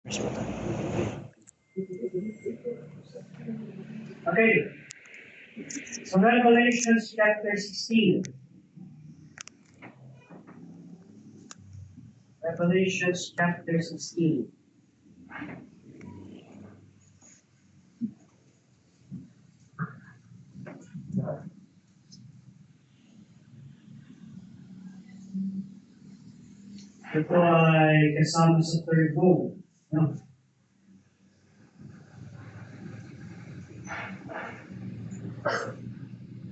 Okay, so Revelations chapter 16. Revelations chapter 16. Ito ay kasama sa third bowl. No?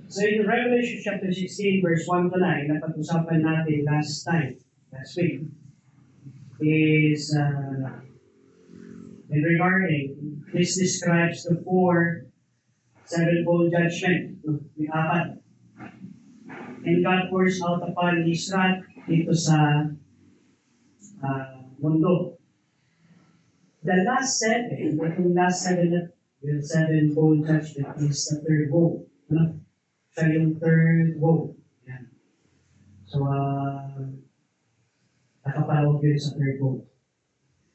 So in Revelation chapter 16, verse 1 to 9, napag-usapan natin last week, is in regarding, this describes the sevenfold judgment, yung apat. And God pours out upon His wrath dito sa mundo. The last sevenfold judgment is the third woe. Ano? Siya yung third woe. Yan. So, nakapalawag yun sa third woe.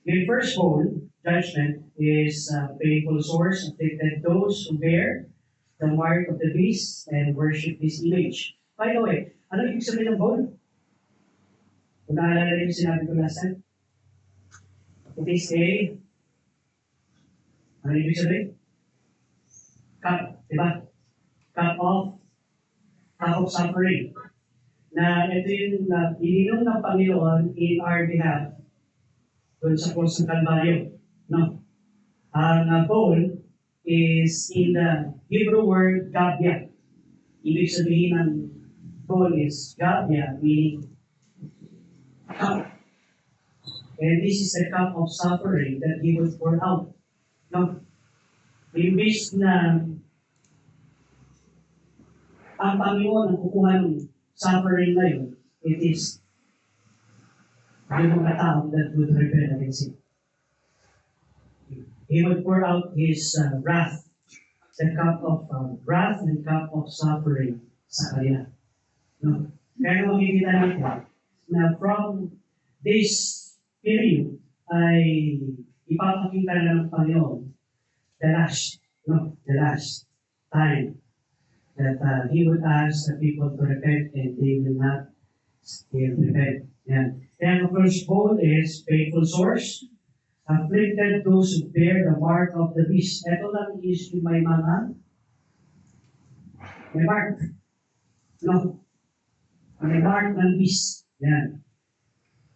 Yung first woe, judgment, is painful source afflicted those who bear the mark of the beast and worship his image. By the way, ano ibig sabihin ng woe? Kung naalala rin yung sinabi ko last time, it is ano ibig sabihin? Cup, diba? Cup of suffering. Na ito yung ininom ng Panginoon in our behalf doon sa cross ng Kalbaryo. No? Ang bowl is in the Hebrew word gabya. Ibig sabihin ng bowl is gabya, meaning cup. And this is the cup of suffering that He will pour out. No? Imbis na ang Panginoon ang kukuha ng suffering na yun, it is yung mga tao that would rebel against Him. He would pour out His wrath, the cup of wrath and cup of suffering sa kanila. No? Kaya makikita natin na from this period ay ipapakita na ng Panginoon the last time that He would ask the people to repent and they will not still repent. Yan. And the first bowl is faithful source, afflicted those who bear the mark of the beast. Ito lang is yung may mark. No. May mark ng beast. Yan.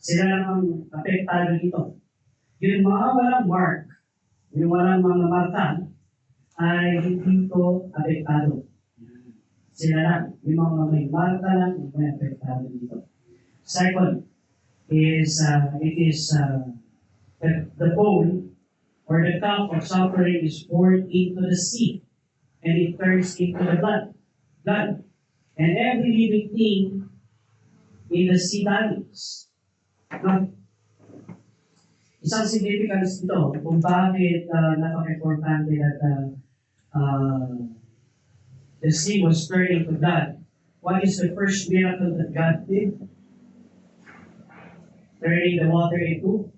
Sila lang ang apektado dito. Yung mga walang mark, yung walang mga marka, ay hindi ito apektado. Sila lang. Yung mga may marka lang, yung may apektado dito. Second is, the bowl or the cup of suffering is poured into the sea and it turns into the blood. And every living thing in the sea dies. Isang significance ito kung bakit napaka-importante that the sea was turned into blood. What is the first miracle that God did? Turning the water into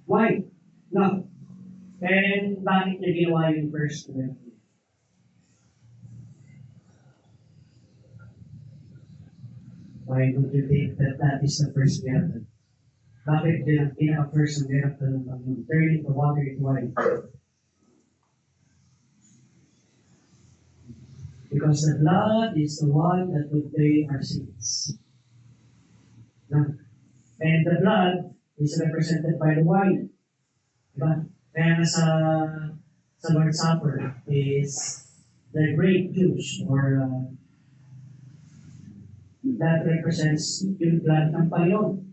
wine. No. And bakit niya ginawa yung first miracle? Why would you think that is the first miracle? Bakit din ang pinaka-first miracle ng Panginoon? Turning the water into wine. Because the blood is the one that would pay our sins. No? And the blood is represented by the wine. Diba? Kaya sa Lord's Supper is the grape juice or that represents yung blood ng Panginoon.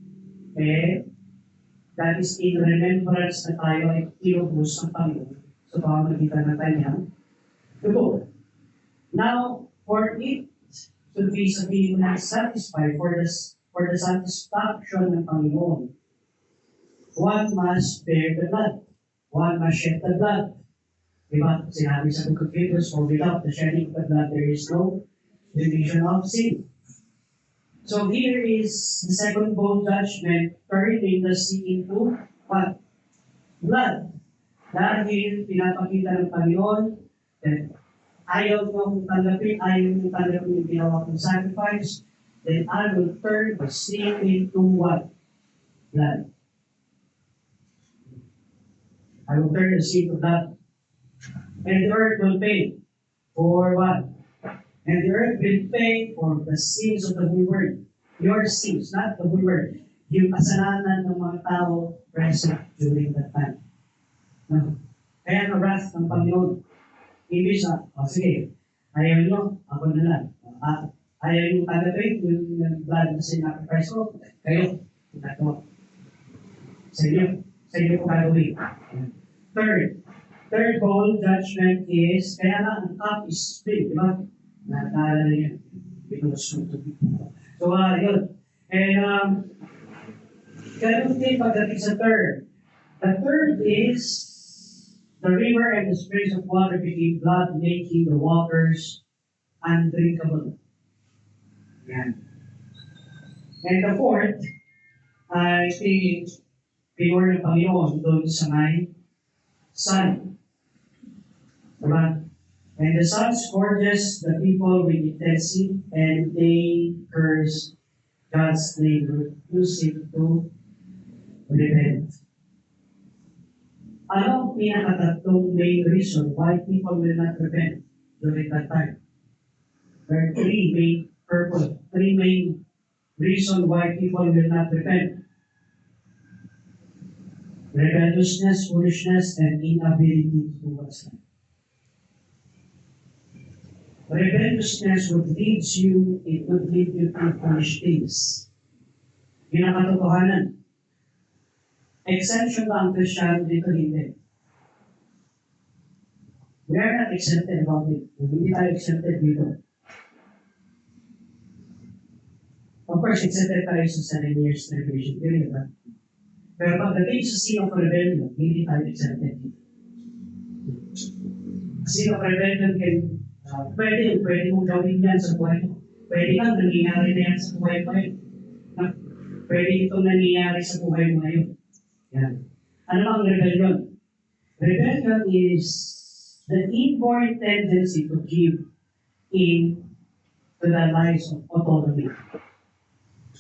That is in remembrance na tayo ay tinubos ng Panginoon sa pamamagitan ng kanyang dugo. Now, for it to be sabihin na satisfied for the satisfaction ng Panginoon, one must bear the blood. One must shed the blood. Diba? Sinabi sa Book of Hebrews, for without the shedding of the blood, there is no remission of sin. So here is the second bowl judgment, turning the sea into what? blood. Dahil pinapakita ng Panginoon that ayaw mong tanggapin, ayaw mong tanggapin yung ginawa kong sacrifice, then I will turn the sin into what? Blood. I will turn the sin to blood. And the earth will pay for what? And the earth will pay for the sins of the whole world. Your sins, not the whole world. Yung kasalanan ng mga tao present during that time. No? Kaya ang wrath ng Panginoon, ibig sa, sige, ayaw nyo, ako na lang. Ayaw nyo tanggapin yung blood na sinacrifice ko, kayo, ito. Sa inyo ko gagawin. Third bowl judgment is, kaya nga ang cup is split, di ba? Nakakala niya. So, yun. And, ganun din pagdating sa third. The third is, the river and the springs of water became blood, making the waters undrinkable. Yan. And the fourth, I think, pinor ng Panginoon doon sa may sun. Diba? And the sun scourges the people with intensity, and they curse God's name, refusing to repent. Ano ang pinakatatlong main reason why people will not repent during that time? There are three main reasons why people will not repent. Rebelliousness, foolishness, and inability to do what's right. Rebelliousness would lead you to foolish things. Yun ang katotohanan. Exemption ba ang Kristiyano dito? Hindi. We are not exempted about it. Hindi tayo exempted dito. Of course, exempted tayo sa 7 years tribulation period. Pero pagdating sa sin of rebellion, hindi tayo exempted dito. Sin of rebellion can, pwede mong gawin yan sa buhay mo. Pwede lang nangyayari na yan sa buhay mo ngayon. Pwede itong nangyayari sa buhay mo ngayon. Yan. Ano ang rebellion? Rebellion is the inborn tendency to give in to the lies of autonomy.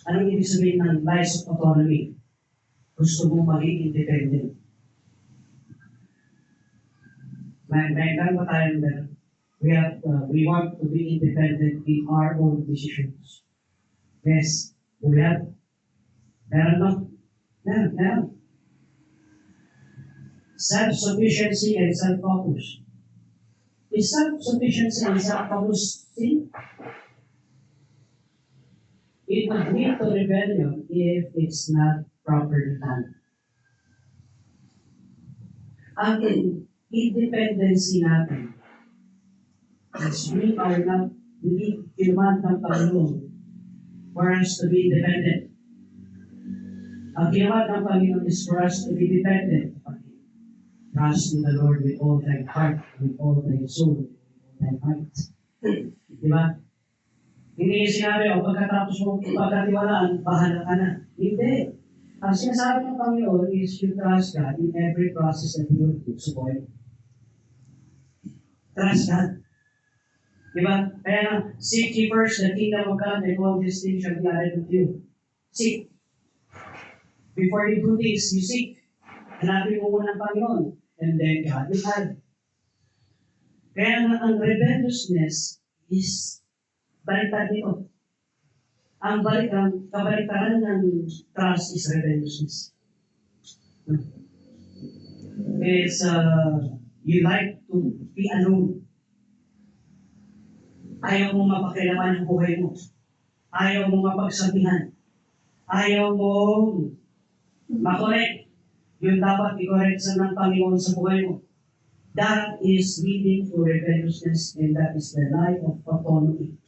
Anong ibig sabihin ng lies of autonomy? Gusto mo maging independent. Mayroon pa tayong ganun. We want to be independent in our own decisions. Yes, do we have? Meron no? Meron. Self-sufficiency and self-focus. Is self-sufficiency and self-focus sin? It would lead to rebellion if it's not properly done. Ang independency natin, as we are not demand ng Panginoon for us to be independent. Ang ginawa ng Panginoon is for us to be dependent. Trust in the Lord with all thy heart, with all thy soul, with all thy might. Diba? Hindi sinabi, pagkatapos mo pagkatiwalaan, bahala ka na. Hindi. Ang sinasabi ng Panginoon is you trust God in every process that you will do sa buhay. Trust God. Diba? Kaya nga, seek ye first the kingdom of God and all these things shall be added unto you. Seek. Before you do things, you seek. Hanapin mo muna ng Panginoon. And then God will add. Kaya nga, ang rebelliousness is baliktad nito. Ang kabaliktaran ng trust is rebelliousness. It's, you like to be alone. Ayaw mo mapakilaman ang buhay mo. Ayaw mo mapagsabihan. Ayaw mo makorek yung dapat i-correct sa ng Panginoon sa buhay mo. That is leading to rebelliousness, and that is the lie of autonomy.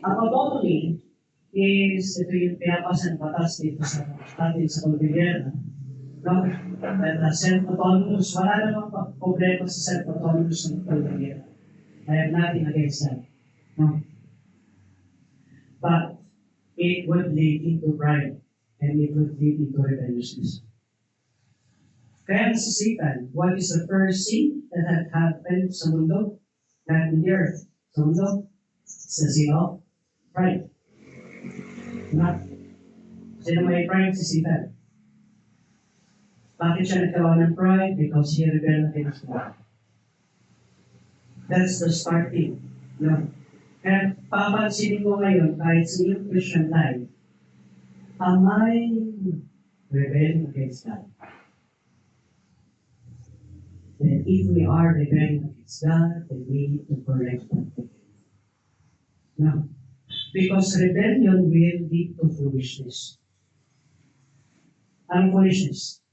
Ang autonomy is, ito yung pinapasan batas dito sa atin sa Cordillera. No? Self-autonomous, wala namang problema sa self-autonomous ng Cordillera. I have nothing against that. No? But it would lead into pride, and it would lead into rebelliousness. Kaya si Satan, what is the first sin that had happened sa mundo? Not in the earth. Sa mundo? It's the sin of pride. Not. Sino may pride? Si Satan. Bakit siya nagkaroon ng pride? Because he rebelled against God. That's the starting. No? Kaya papansinin mo ngayon, kahit sa iyong Christian life, am I rebelling against God? Then if we are rebelling against God, then we need to correct that. No. Because rebellion will lead to foolishness. Anong foolishness?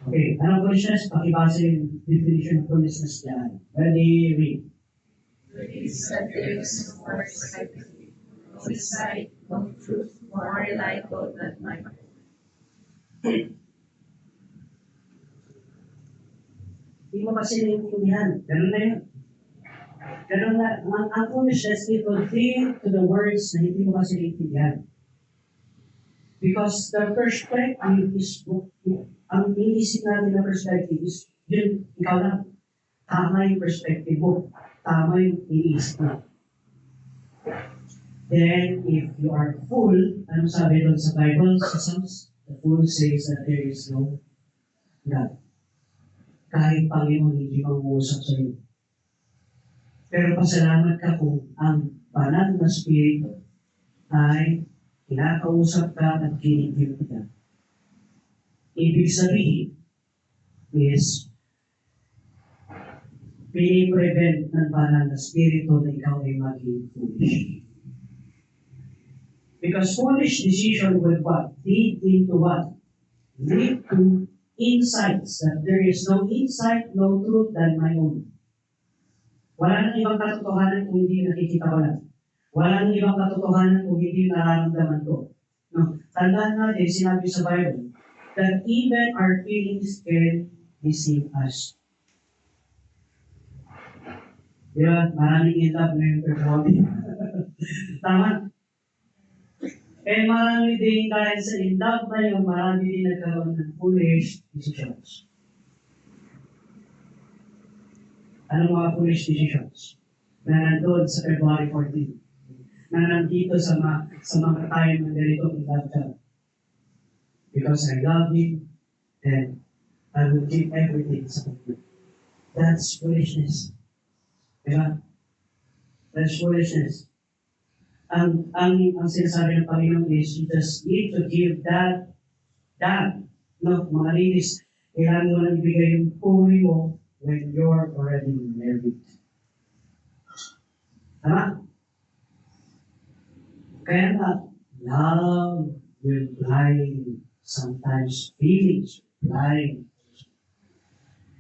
Okay, anong foolishness? Pakibasa yung definition of foolishness diyan. Ready, read. Is that there is no oversight, no insight, no truth more reliable than mine. Hindi mo kasi naiintindihan. Ganun na yun. Ganun na. Ang foolishness, it will lead to the words na hindi mo kasi naiintindihan. Because the perspective is, ang iniisip natin na perspective is, yun, ikaw lang. Tama yung perspective mo. Tama yung iniisip mo. Then, if you are full, anong sabi doon sa Bible, sa Psalms? The fool says that there is no God. Kahit Panginoon hindi mag-uusap sa iyo. Pero pasalamat ka kung ang banal na Espiritu ay kinakausap ka at kinigil ka. Ibig sabihin is piniprevent ng banal na Espiritu na ikaw ay maging foolish. Because foolish decision will what? Lead into what? Lead to insights that there is no insight, no truth than my own. Wala nang ibang katotohanan kung hindi nakikita ko lang. Wala nang ibang katotohanan kung hindi nararamdaman ko. No? Tandaan natin, sinabi sa Bible, that even our feelings can deceive us. Di ba? Maraming in love ngayon performing. Tama? Eh marami din dahil sa in love na yun, marami din nagkaroon ng foolish decisions. Ano mga foolish decisions? Na nandun sa February 14. Na nandito sa mga time na ganito in love ka. Because I love him, then I will give everything sa kanya. That's foolishness. Diba? That's foolishness. Ang sinasabi ng Panginoon is, you just need to give that, no, mga linis, kailangan mo lang ibigay yung puri mo when you're already married. Tama? Kaya nga, love will blind. Sometimes feelings blind.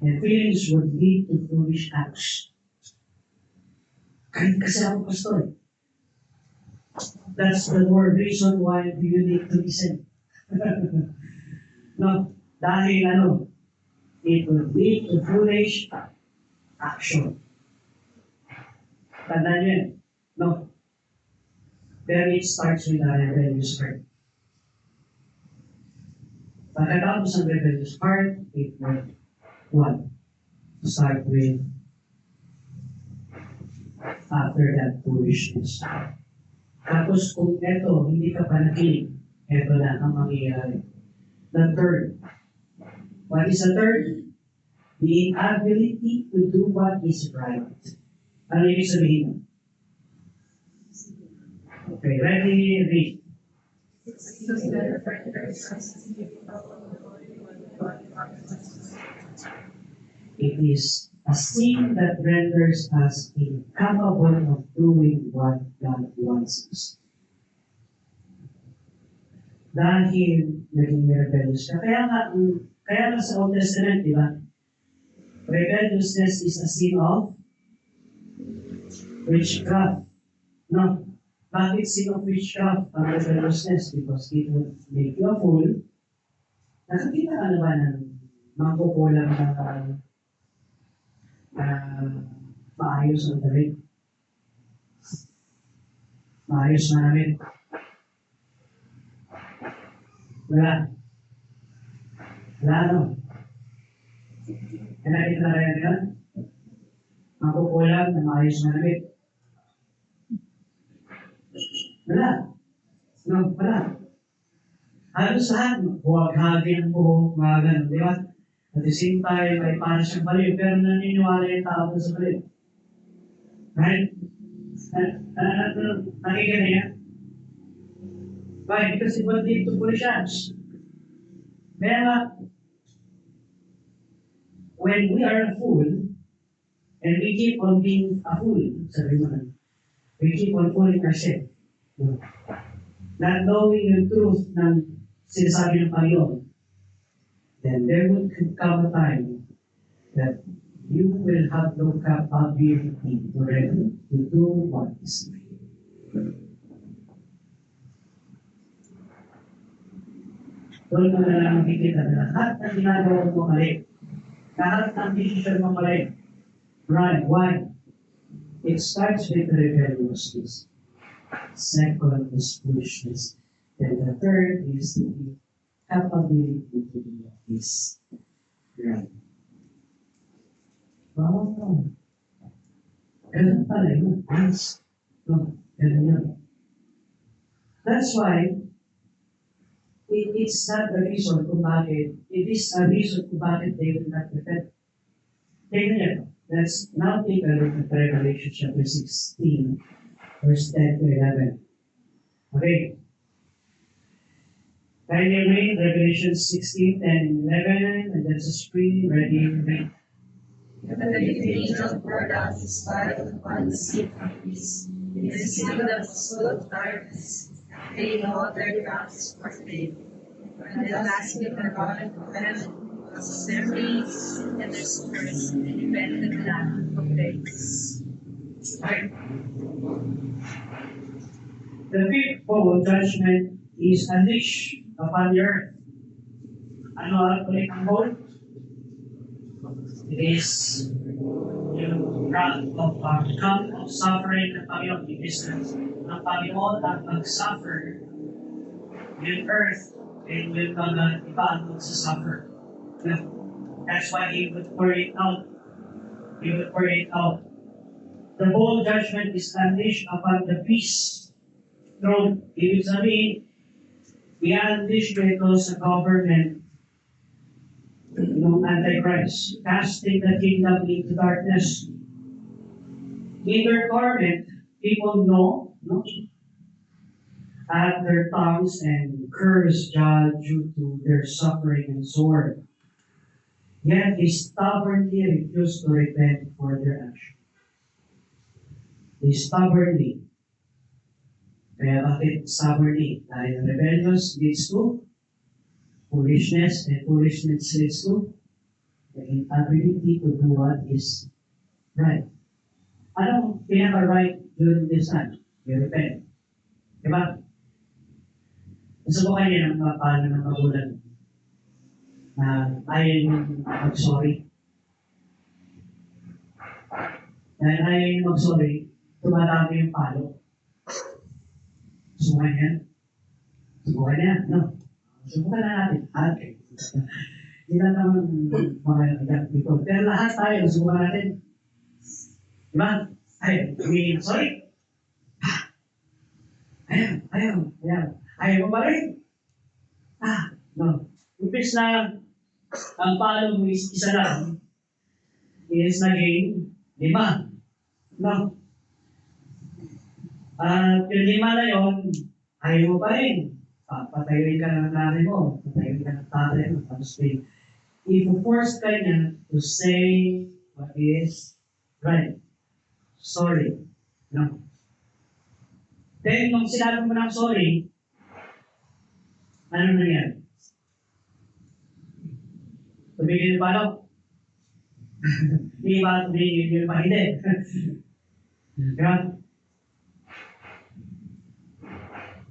And feelings would lead to foolish acts. Kahit kasi ako, pastor. That's the more reason why you need to listen. No, dahil it will lead to foolish action. Tandaan nyo yan. No. Pero it starts with a rebellious heart. Pagkatapos ng rebellious heart, it will, what? Start with after that foolishness. Tapos kung eto, hindi ka pa nakinig, eto na ang mangyayari. The third. What is the third? The inability to do what is right. Ano ibig sabihin? Okay, ready, read. It is a sin that renders us incapable of doing what God wants us. Dahil naging rebellious ka. Kaya nga sa Old Testament, di ba? Rebelliousness is a sin of witchcraft. No. Bakit sin of witchcraft ang rebelliousness? Because it will make you a fool. Nakakita ka na ba ng mangkukulang na maayos ang damit? Maayos na namin. Wala. Wala, no? Kaya nakita na rin yan. Makukulang na maayos na namit. Wala. No, wala. Halos lahat, buwag-hagin ang buhok, mga ganun, di ba? At the same time, ay para siyang baliw, pero naniniwala yung tao sa baliw. Right? Nakikita niya? Why? Because it will lead to foolishness. Kaya nga, when we are a fool, and we keep on being a fool, sabi mo na, we keep on fooling ourselves. Not knowing yung truth ng sinasabi ng Panginoon, then there will come a time that you will have no capability to do what is right. Doon mo na lang makikita na lahat ng ginagawa mo mali. Lahat ng decision mo mali. Right, why? It starts with rebelliousness. Second is foolishness. And the third is the capability to do what is right. Oh, ganun pala yun. Yes. No, ganun yun. That's why, it's not a reason kung bakit, it is a reason kung bakit they will not repent. Tingnan niyo, let's now take a look at Revelation chapter 16, verse 10 to 11. Okay. Kindly read Revelation 16, 10, 11, and there's a screen ready to read. And the angel poured out his vial upon the sea of peace. The kingdom was full of darkness, paying all their drops for faith. And the last of the God of heaven was their knees and their swords, and defended the Lamb of grace. The fifth bowl judgment is unleashed upon the earth. Ano ang ulit ang bowl? It is yung wrath of cup of suffering ng Panginoon. It is ang Panginoon ang mag-suffer yung earth and yung mga iba ang magsasuffer. That's why He would pour it out. He would pour it out. The bowl judgment is unleashed upon the peace throne. Ibig sabihin, i-unleash nito sa government ng Antichrist, casting the kingdom into darkness. In their torment, people know, at their tongues and curse God due to their suffering and sword. Yet they stubbornly refuse to repent for their action. They stubbornly. Kaya bakit stubbornly? Dahil rebellious leads to foolishness, and foolishness leads to the inability to do what is right. Anong pinaka-right during this time? You repent. Diba? Nasubukan niya ng mga paano ng magulang na ayaw yung mag-sorry. Dahil ayaw yung mag-sorry, tumatami yung palo. Subukan niya? Subukan niya? No. Subukan na natin. Okay. Hindi lang naman mga young people. Pero lahat tayo, subukan natin. Diba? Ayaw. Humingi ng sorry. Ayaw. Ayaw mo ba rin? No. Impis na ang palo mo is isa lang, is naging 5. No. At yung 5 na yun, ayaw mo pa rin. Patayin ka ng nanay mo, patayin ka ng tatay mo, tapos i-force ka niya to say what is right. Sorry. No. Then, nung sinabi mo ng sorry, ano nangyari? Tumigil yung palo? Hindi ba tumigil yung pa? Hindi. Diba?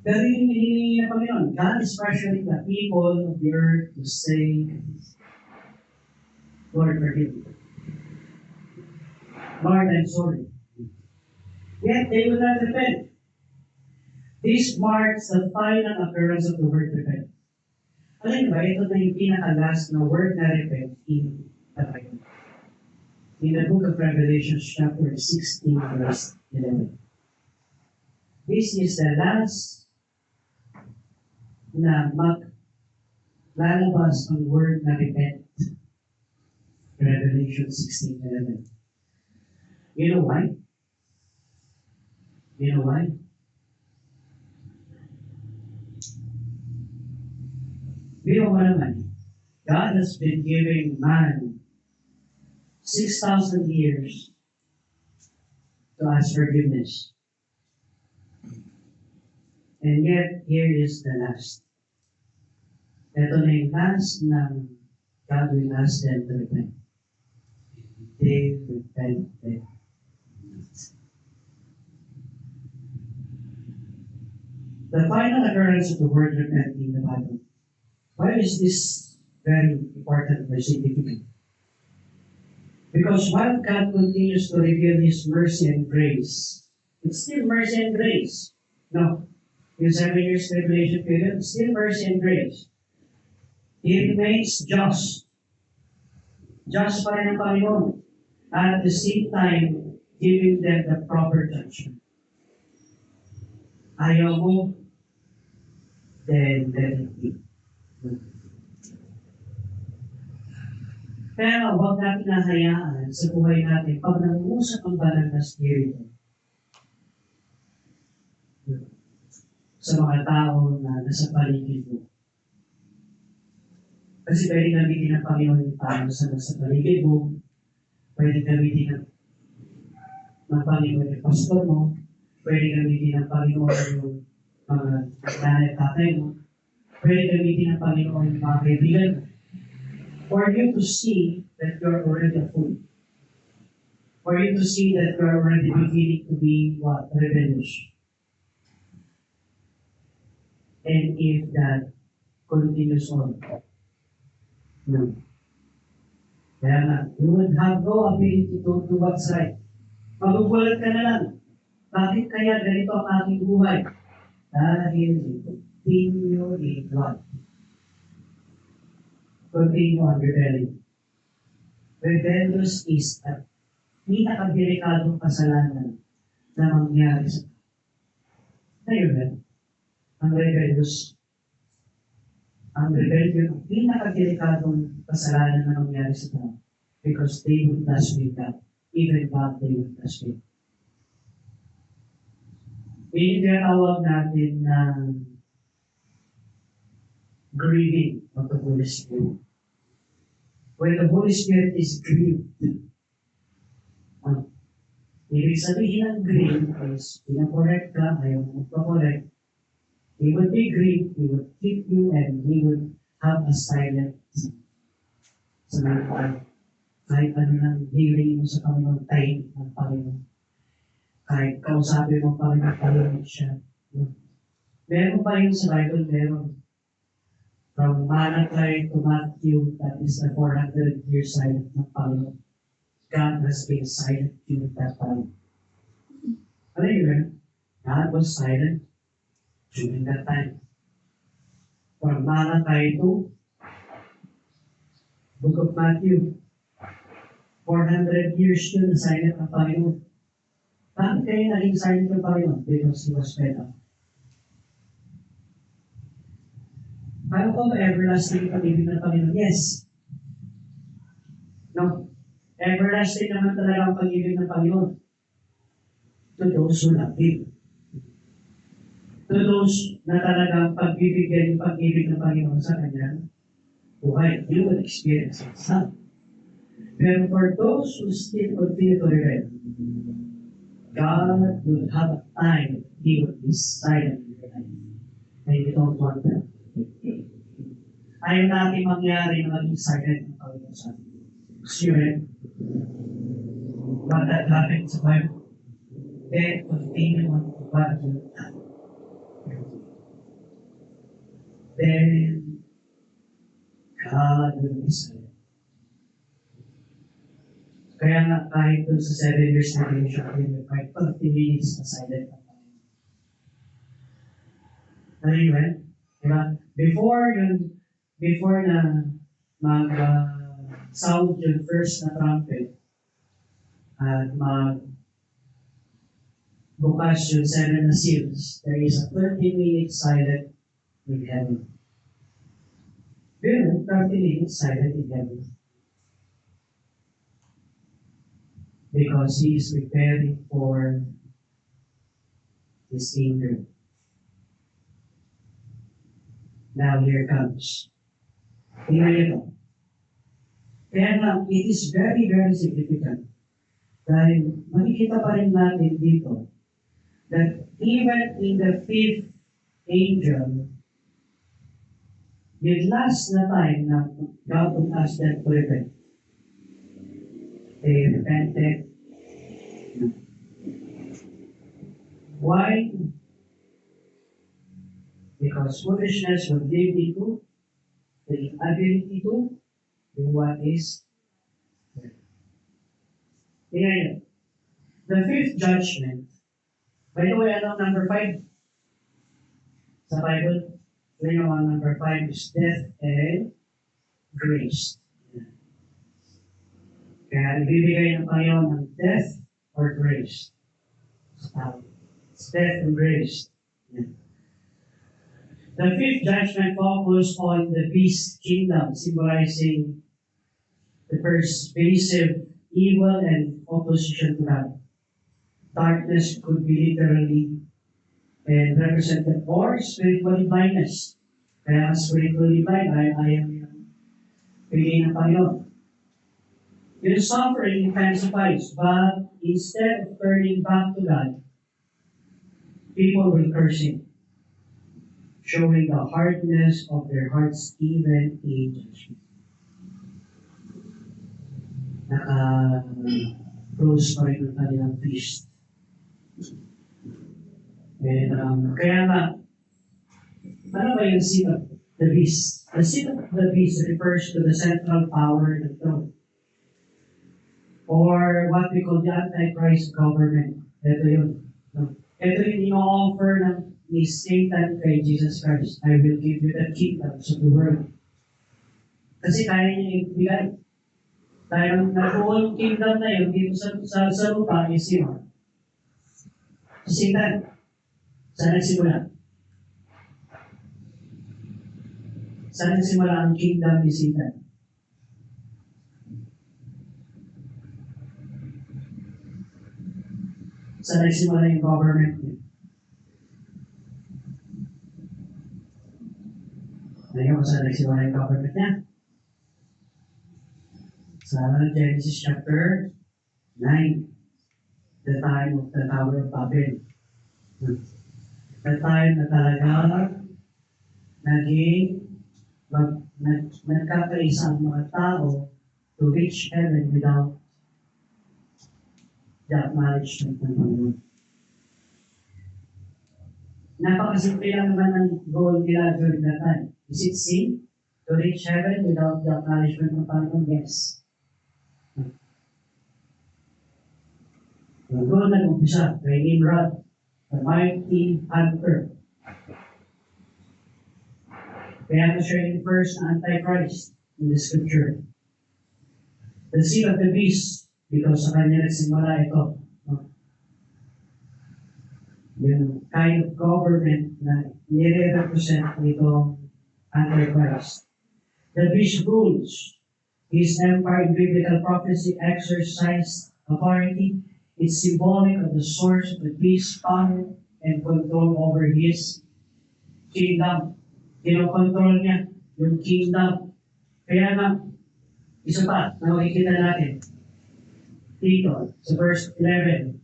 Pero yung hinihingi na Panginoon, God is pressuring the people of the earth to say, Lord, forgive me. Lord, I'm sorry. Yet they will not repent. This marks the final occurrence of the word repent. Alam ba, ito na yung pinaka-last na word na repent in the Bible. in the book of Revelation, chapter 16, verse 11. This is the last na lalabas ang word na repent. Revelation 16:11. You know why? You know why? Biro mo naman, God has been giving man 6,000 years to ask forgiveness. And yet, here is the last. Ito na yung last ng God will ask them to repent. They repented not. The final occurrence of the word repent in the Bible. Why is this very important or significant? Because while God continues to reveal His mercy and grace, it's still mercy and grace. No. Yung 7 years tribulation period, it's still mercy and grace. He remains just. Just pa rin ang Panginoon. At the same time, giving them the proper judgment. Ayaw mo, then let it be. Pero huwag natin nahayaan sa buhay natin pag nag-uusap ang banal na spirito sa mga tao na nasa paligid mo. Kasi pwede gamitin ng Panginoon yung tao sa nasa paligid mo, pwede gamitin ng Panginoon yung pastor mo, pwede gamitin ng Panginoon yung mga nanay at tatay mo, pwede gamitin ng Panginoon yung mga kaibigan mo. For you to see that you are already a fool. For you to see that you are already beginning to be what? Rebellious. And if that continues on, no. Kaya nga, you would have no ability to do what's right. Magugulat ka na lang. Bakit kaya ganito ang aking buhay? Dahil you continue in what? Continue on rebelling. Rebellious is a pinakadelikadong kasalanan na mangyari sa tao. Ngayon, ang rebellion, ang pinakadelikadong kasalanan na mangyari sa tao because they would blaspheme God. Even God, they would blaspheme. Tinatawag natin ng grieving of the Holy Spirit. When the Holy Spirit is grieved, ibig sabihin ng grieved is pinakorek ka, ayaw mo magpakorek. He would be grieved, He would keep you, and He would have a silent sa mga kahit ano nang healing mo sa Panginoon, time ng Panginoon. Kahit kausapin mo pa rin ang Panginoon siya. Meron pa yung sa Bible, meron. From Malachi to Matthew, that is the 400-year silent ng Panginoon. God has been silent during that time. Ano yun? God was silent during that time. From Malachi to Book of Matthew, 400 years yun na silent ng Panginoon. Bakit kayo naging silent ng Panginoon? Because He was fed up. Ano ko ba everlasting pag-ibig ng Panginoon? Yes. No. Everlasting naman talaga ang pag-ibig ng Panginoon. To those who love Him. To those na talagang pagbibigyan yung pag-ibig ng Panginoon sa kanyang buhay. You will experience it. Pero for those who still continue to rebel, God will have a time He will be silent in your life. And you don't want that. Ayaw natin mangyari na maging silent ng Panginoon sa atin. Sure. But that happened sa Bible. Then continue on to what you have. Then God will be silent. Kaya nga kahit dun sa 7 years na mission, kahit 30 minutes na silent ang Panginoon. Anyway, diba? Before na mag-sound yung first na trumpet, at bukas yung 7 na seals, there is a 30-minute silent in heaven. Pero 30 minutes silent in heaven. Because He is preparing for His anger. Now here comes. Tingnan ito. Kaya nga, it is very, very significant. Dahil makikita pa rin natin dito that even in the fifth angel, yung last na time na God would ask them to repent. They repented. Why? Because foolishness will lead into the inability to do what is right. Tingnan. The fifth judgment, by the way, ano number 5? Sa Bible, tingnan ang number 5 is death and grace. Kaya ibibigay ng Panginoon ng death or grace. It's death and grace. The fifth judgment focused on the beast kingdom, symbolizing the pervasive evil and opposition to God. Darkness could be literally and represented or spiritual blindness. Kaya spiritually blind, I am piliin ng Panginoon. Your suffering intensifies, but instead of turning back to God, people will curse Him, showing the hardness of their hearts even in judgment. Naka-close pa rin ang kanilang feast. And kaya nga, ano ba yung seat of the beast? The seat of the beast refers to the central power of the throne, or what we call the Antichrist government. Ito yun. Ito yung ino-offer ni Satan kay Jesus Christ. I will give you the kingdoms of the world. Kasi kaya niya ibigay. Dahil nabuong kingdom na yun, dito sa lupa is yun. Si Satan. Saan nagsimula? Saan nagsimula ang kingdom ni Satan? Saan nagsimula yung government niya? Ngayon, saan nagsimula yung government niya? Sa Genesis chapter 9, the time of the Tower of Babel. The time na talaga nagkakaisa ang mga tao to reach heaven without the acknowledgement ng Panginoon. Napakasimple lang naman ang goal nila during that time. Is it sin to reach heaven without the acknowledgement ng Panginoon? Yes. Doon nag-umpisa kay Nimrod, the mighty hunter. Kaya siya yung first Antichrist in the scripture. The seed of the beast, because sa kanya nagsimula ito. Yung kind of government na nire-represent nitong Antichrist. The beast rules. His empire in biblical prophecy exercised authority. It's symbolic of the source of the beast's power and control over his kingdom. Kinokontrol niya yung kingdom. Kaya nga, isa pa na makikita natin dito sa verse 11,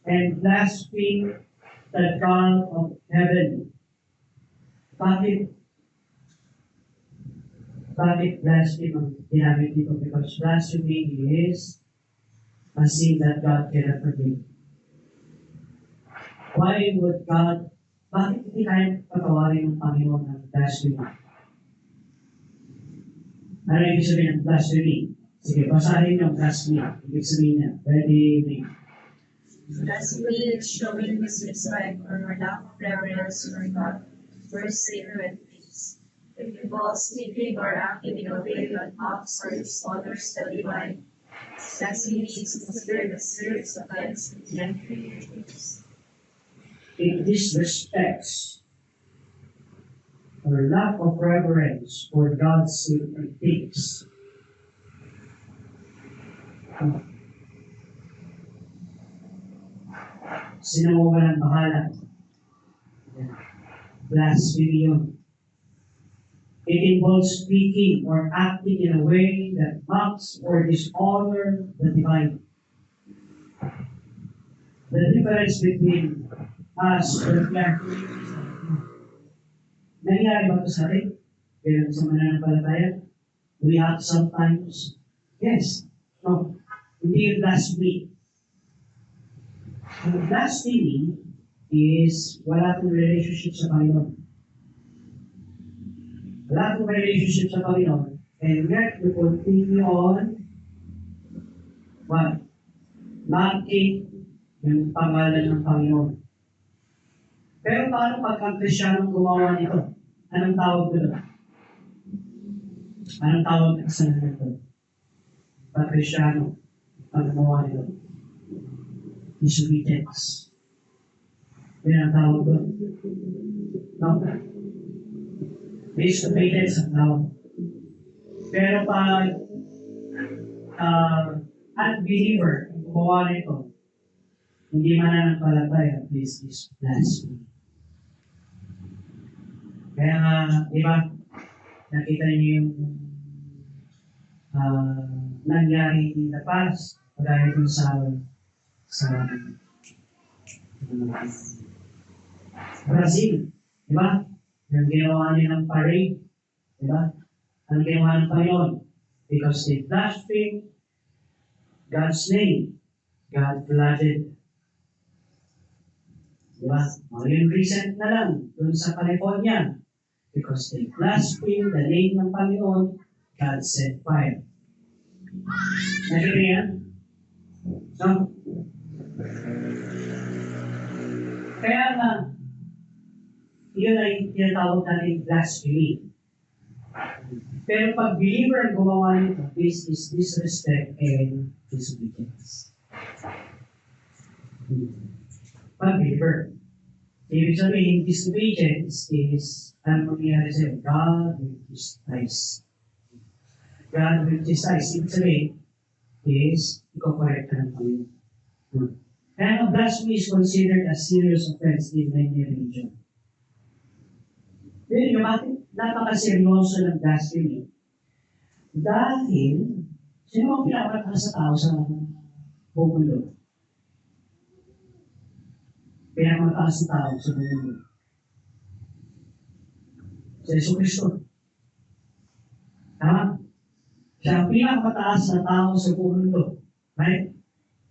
and blaspheme the God of heaven. Bakit blaspheme ang ginamit dito? Because blasphemy is a sin that God cannot forgive. Why would God, bakit hindi kaya patawarin ng Panginoon ng blasphemy? Ano ibig sabihin ng blasphemy? Sige, basahin yung blasphemy. Ibig sabihin niya. Ready, me. Blasphemy is showing disrespect or lack of reverence for God, first sacred things. It involves speaking or acting in a way that mocks or dishonors the divine. Sesame is considered a serious offense in the country. It disrespects or lack of reverence for God's sacred things. Sino mo walang bahala? Blasphemy yun. It involves speaking or acting in a way that mocks or dishonor the divine. The difference between us and God. Nangyari ba ito sa atin? Kaya sa mananampalataya? We have sometimes, yes, no, hindi yung blasphemy. Ang blasphemy is wala kang relationship sa Panginoon. Wala kang relationship sa Panginoon, and yet you continue on what? Mocking yung pangalan ng Panginoon. Pero paano pag ang Kristiyanong gumawa nito? Anong tawag ko doon? Anong tawag sa nito? Pag Kristiyanong ang gumawa nito? Disobedience. Yan ang tawag doon. No? Disobedience ang tawag. Pero pag unbeliever ang gumawa nito, hindi mananampalataya, this is blasphemy. Kaya nga, di ba, nakita niyo yung nangyari in the past, dahil dun sa Brazil, di ba? Yung ginawa niya ng parade, di ba? Ang ginawa ng Panginoon, because they blasphemed God's name, God flooded. Di ba? Yung recent na lang, dun sa California, because they blasphemed the name ng Panginoon, God sent fire. Nakita niya? No? Kaya nga, yun ay tinatawag natin blasphemy. Pero pag believer ang gumawa nito, this is disrespect and disobedience. Pag believer. Ibig sabihin, disobedience is ano mangyayari sa'yo? God will chastise. God will chastise. Ibig sabihin, is iko-correct ka ng Panginoon. Kaya ang blasphemy is considered a serious offense in many religion. Pero yung bakit napakaseryoso ng blasphemy? Dahil, sino ang pinakamataas sa tao sa buong mundo? Pinakamataas sa tao sa buong mundo. Sa Yesu Cristo. Tama? Siya ang pinakamataas na tao sa buong mundo. Right?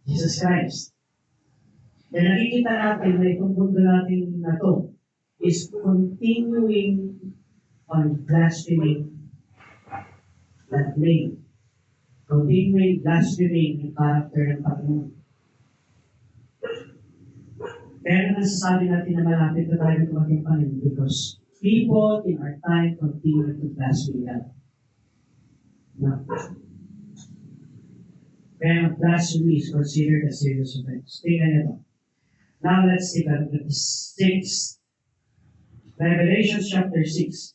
Jesus Christ. Kaya nakikita natin na itong mundo natin na to is continuing on blaspheming that name. Continuing blaspheming yung character ng Panginoon. Kaya nasasabi natin na malapit na tayo ng ating Panginoon because people in our time continue to blaspheme God. No. Kaya blasphemy is considered a serious offense. Tingnan nyo. Now let's take a look at the 6th. Revelation chapter 6.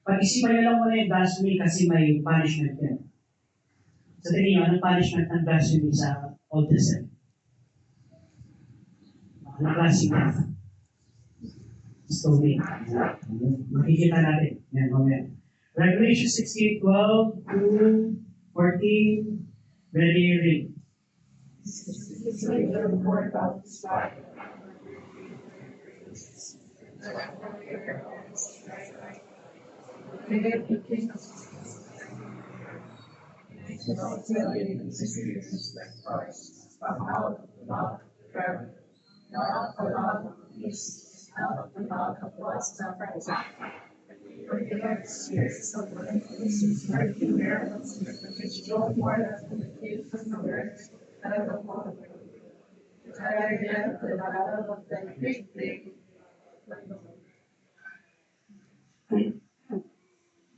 Pag-isipan nyo lang muna yung blasphemy kasi may punishment yan. Sa tingin nyo, anong punishment ng blasphemy sa Old Testament? Anong klaseng death? Stoning. Makikita natin. Yan, mamaya. Revelation 16, 12 to 14. Ready, read.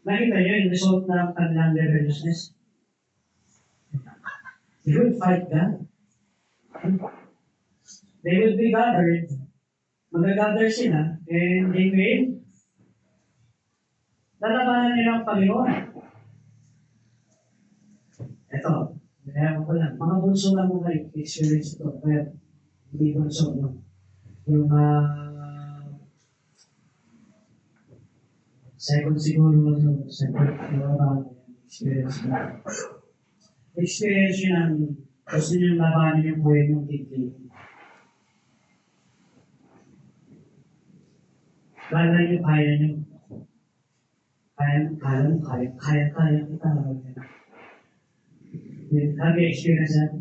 Nakita niyo yung result ng kanilang rebelliousness? They will fight God. They will be gathered. Magagather sila, and they will lalabanan nila ang Panginoon. Ito, kaya ko lang, mga bunso lang mga experience ito, kaya hindi bunso, no? Yung second siguro, no? Second, experience na. Experience yun ang gusto nyo labanan yung buhay mong tigil. Lalo nyo kaya nyo. Kaya kita. Have you experienced that?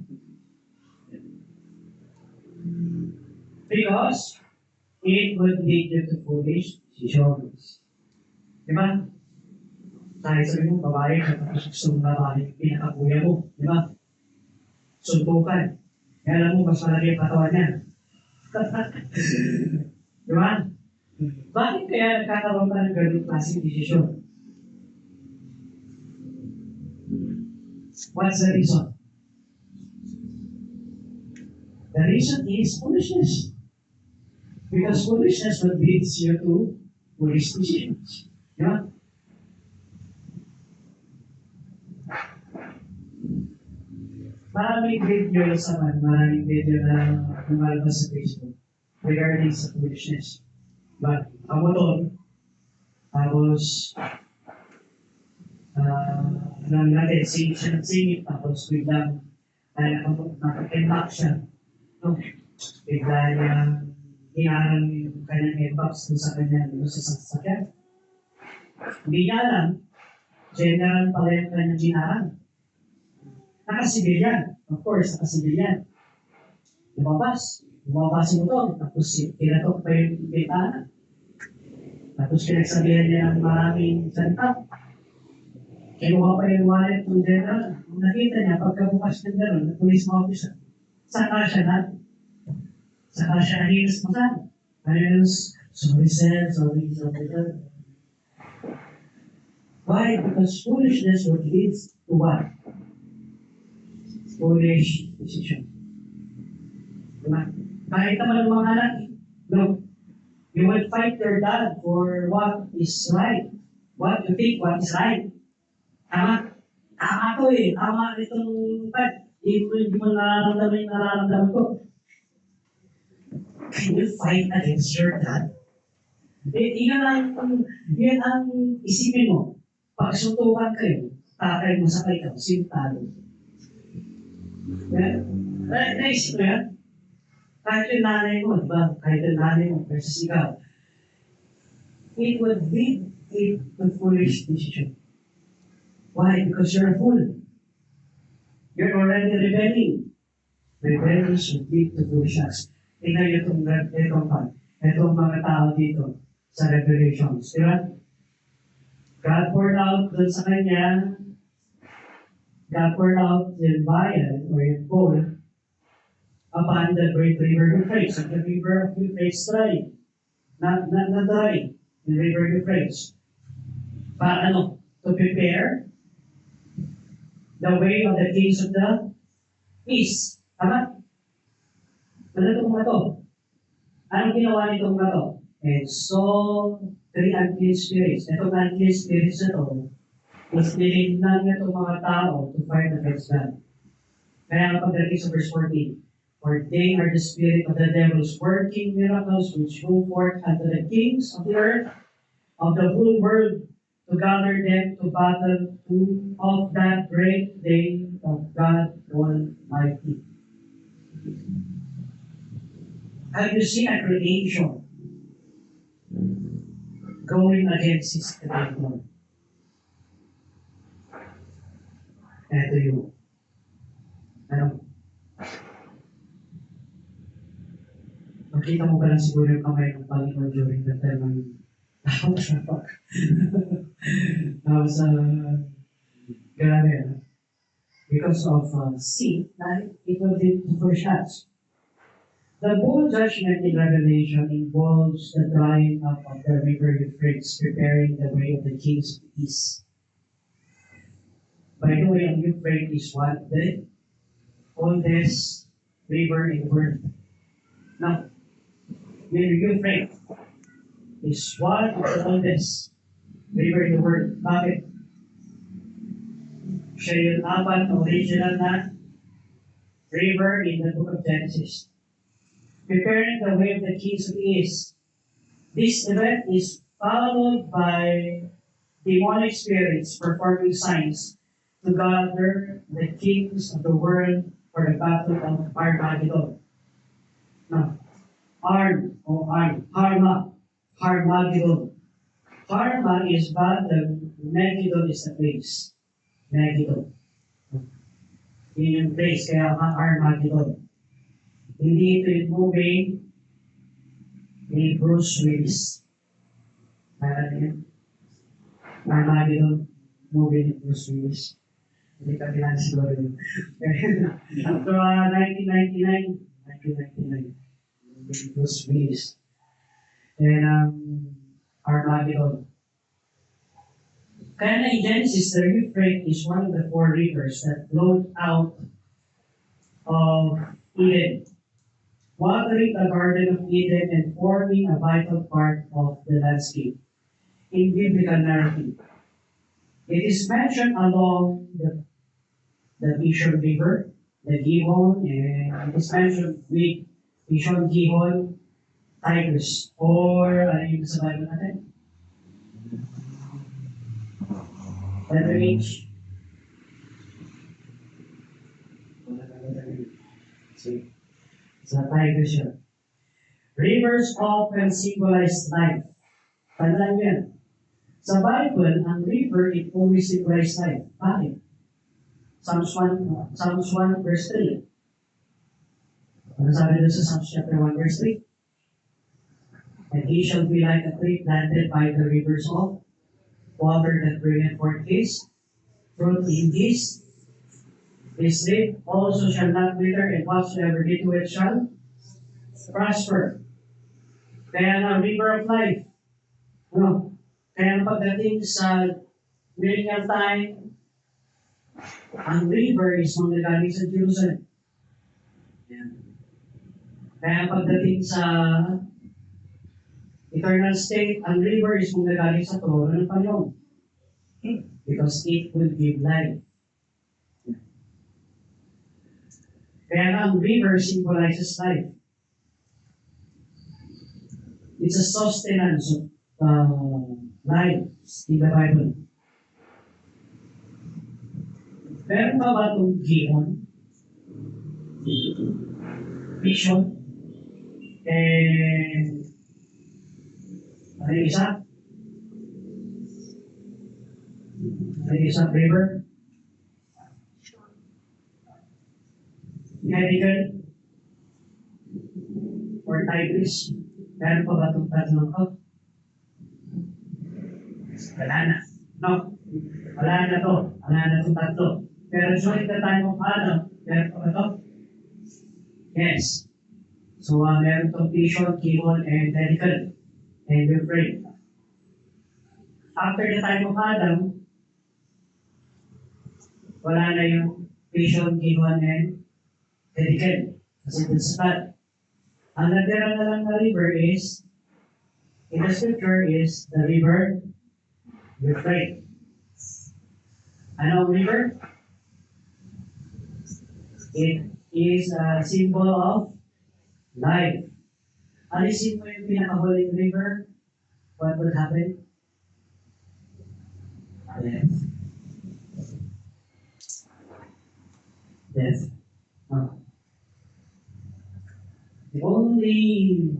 Because it would lead you to foolish decisions. Diba? Dahil sabi mo, babae, kapag gusto mong babae, pinakakuya mo. Diba? Suntukan. Kaya alam mo, mas malaki ang katawan niya. Diba? Bakit kaya nagkakaroon ka ng ganun klaseng desisyon? What's the reason? The reason is foolishness. Because foolishness will lead you to foolish decisions. Diba? Maraming video na lumalabas sa Facebook regarding sa foolishness. But, ang motor, tapos, natin, singit, tapos biglang, naka-embark siya. No? Bigla niyang hinarang yung kanyang airbox sa kanyang sa sasakyan. Hindi niya alam, general pala yung kanyang hinarang. Nakasibilyan. Of course, nakasibilyan. Lumabas yung motor, tapos tinatok pa yung bintana. Tapos pinagsabihan niya ng maraming salita. Kinuha pa yung wallet ng general. Kung nakita niya, pagkabukas ng gano'n, ng police officer, saka siya nahilis mo saan. Ayos, sorry sir. Why? Because foolishness would lead to what? Foolish decision. Diba? Kahit naman ang mga anak, no, you will fight your dad for what is right. What you think, what is right. Tama? Tama to eh. Tama itong pag. Hindi mo nararamdaman ko. Can you fight against your dad? Yan ang isipin mo. Pag suntukan kayo, tatay mo sa kayo, sintalo. Naisip mo yan? Kahit yung nanay mo, diba? Kahit yung nanay mo versus ikaw. It would lead it to foolish decision. Why? Because you're a fool. You're already rebelling. Rebellion should lead to foolish acts. Tingnan niyo itong mga tao dito sa Revelations. Diba? God poured out dun sa kanya, God poured out yung bayan or yung bowl upon the great river Euphrates. And the river of Euphrates dry. Not dry. The river Euphrates. Para ano? To prepare the way of the kings of the east. Tama? Ano itong mga to? Anong ginawa nitong mga to? And so, 3 unclean spirits. Itong unclean spirits na to, is nilindan na itong mga tao to fight against God. Kaya ang pagdating sa verse 14, for they are the spirit of the devils working miracles which go forth unto the kings of the earth, of the whole world, to gather them to battle of that great day of God Almighty. Have you seen a creation going against His creator? Ito yung, makita mo ba lang siguro yung kamay ng Panginoon during the time ng grabe, because of sin, it will lead to first shots. The bowl judgment in Revelation involves the drying up of the river Euphrates, preparing the way of the kings of the east. By the way, ang Euphrates is what? The oldest river in the world. Now, the Euphrates is one of the oldest river in the world. Bakit? Siya yung apat na original na river in the book of Genesis. Preparing the way of the kings of the east. This event is followed by demonic spirits performing signs to gather the kings of the world for the battle of Armageddon. Now, Harmageddon. Harma is battle, Megiddo is the place. Megiddo. Yun yung place, kaya Armageddon. Hindi ito yung movie ni Bruce Willis. Parang yun. Armageddon movie ni Bruce Willis. Hindi ka kailangan siguro yun. After 1999, Bruce Willis. And Armageddon. Kaya na in Genesis, the Euphrates is one of the four rivers that flowed out of Eden, watering the Garden of Eden and forming a vital part of the landscape in biblical narrative. It is mentioned along the Pishon River, the Gihon, and it is mentioned with Pishon, Gihon, Tigris, or ano yung sa Bible natin? Letter H. Sa Tigris yun. Rivers often symbolize life. Tandaan nyo yan. Sa Bible, ang river, it always symbolizes life. Bakit? Psalms 1 verse 3. Ano sabi doon sa Psalms chapter 1 verse 3? And he shall be like a tree planted by the rivers of water that bringeth forth his fruit in his leaf also shall not wither, and whatsoever he doeth shall prosper. Kaya na river of life. Ano? Kaya pagdating sa millennial time, ang river is manggagaling sa Jerusalem. Kaya pagdating sa eternal state, ang river is manggagaling sa trono ng Panginoon. Because it will give life. Kaya ang river symbolizes life. It's a sustenance of life in the Bible. Meron pa ba itong Gihon? Pishon? And ano yung isa? Ano yung isang river? Medical? Or Tigris? Meron pa ba itong tatlong ko? Wala na. No? Wala na to. Wala na itong tatlo. Pero during the time of Adam, meron pa ba ito? Yes. So, meron itong Pishon, Gihon, and Medical. And Euphrates. After the time of Adam, wala na yung Pishon, Gihon, and Medical. Kasi dun sa flood. Ang natira na lang na river is, in the scripture is the river Euphrates. Ano ang river? It is a symbol of life. Alisin mo yung pinakahuling river, what will happen? Death. Death. Oh. The only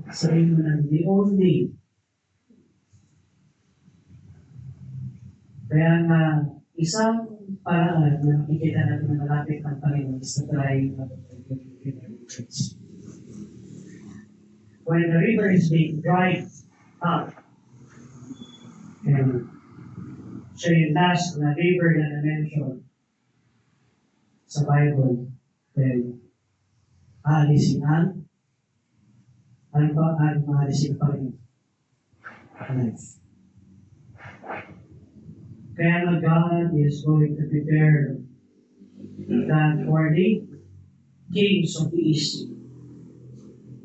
kaya nga isang paraan na makikita natin na malapit ng Panginoon is to try when the river is being dried up, and siya yung last na river na na-mention sa Bible, then aalisin ang aalisin pa rin life. Kaya na God is going to prepare that for the kings of the east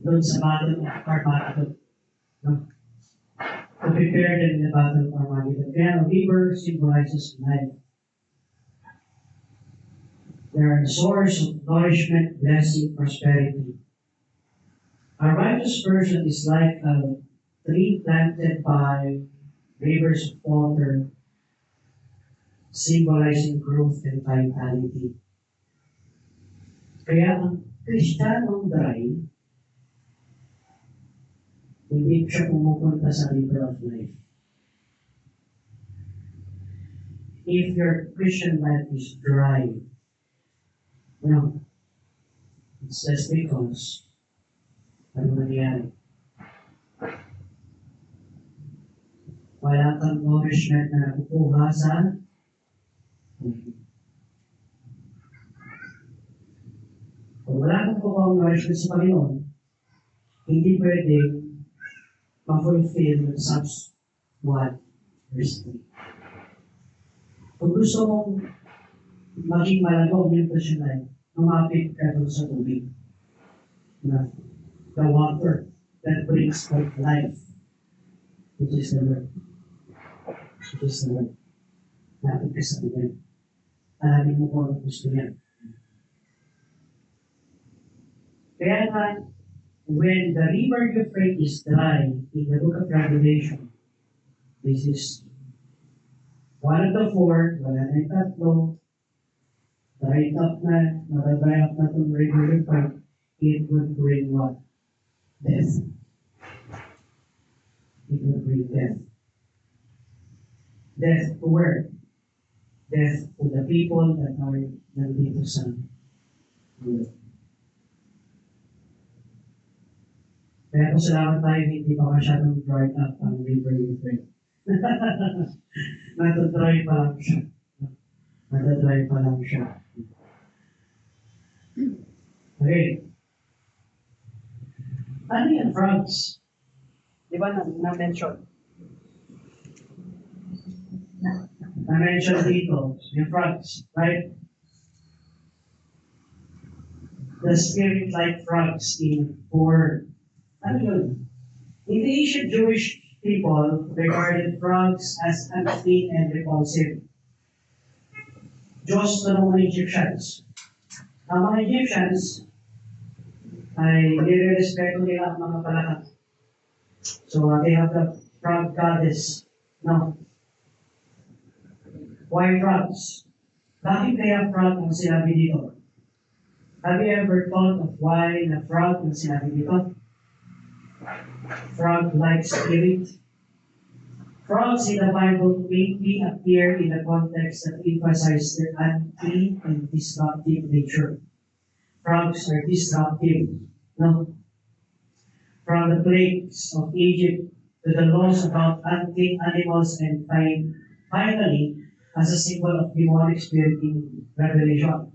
doon sa battle of Armageddon. No? To prepare them in the battle of Armageddon. Kaya ang river symbolizes life. They are the source of nourishment, blessing, prosperity. A righteous person is like a tree planted by rivers of water, symbolizing growth and vitality. Kaya ang Kristiyanong dry, hindi siya pumupunta sa river of life. If your Christian life is dry, no, it's just because ano nangyari. Wala kang nourishment na nakukuha sa kung wala kang kukuha ang nourishment sa Panginoon, hindi pwede ma-fulfill Psalms 1, verse 3. Kung gusto mong maging malagaw yung Christian life, lumapit ka doon sa tubig. Na the water that brings forth life, which is the Word. Which is the Word. Lapit ka sa tubig. Alamin mo kung ano gusto niya. Kaya nga, when the river Euphrates is dry in the book of Revelation, this is one of the four, wala na yung tatlo, dried up na, nadadry up na itong river Euphrates, it would bring what? Death. It would bring death. Death to where? Death to the people that are nandito sa world. Kaya kung salamat tayo, hindi pa masyadong dried up ang river Euphrates. Natadry pa lang siya. Natadry pa lang siya. Okay. Ano yung frogs? Di ba na-mention? Na-mention dito, yung frogs, right? The spirit like frogs in 4. Ano yun? In the ancient Jewish people regarded frogs as unclean and repulsive. Diyos to mga Egyptians. Ang mga Egyptians ay nire-respeto nila ang mga palaka. So they have the frog goddess. No. Why frogs? Bakit kaya frog ang sinabi dito? Have you ever thought of why na frog ang sinabi dito? Frog-like spirit. Frogs in the Bible mainly appear in the context that emphasize their unclean and disruptive nature. Frogs are disruptive. No? From the plagues of Egypt to the laws about unclean animals and finally, as a symbol of demonic spirit in Revelation.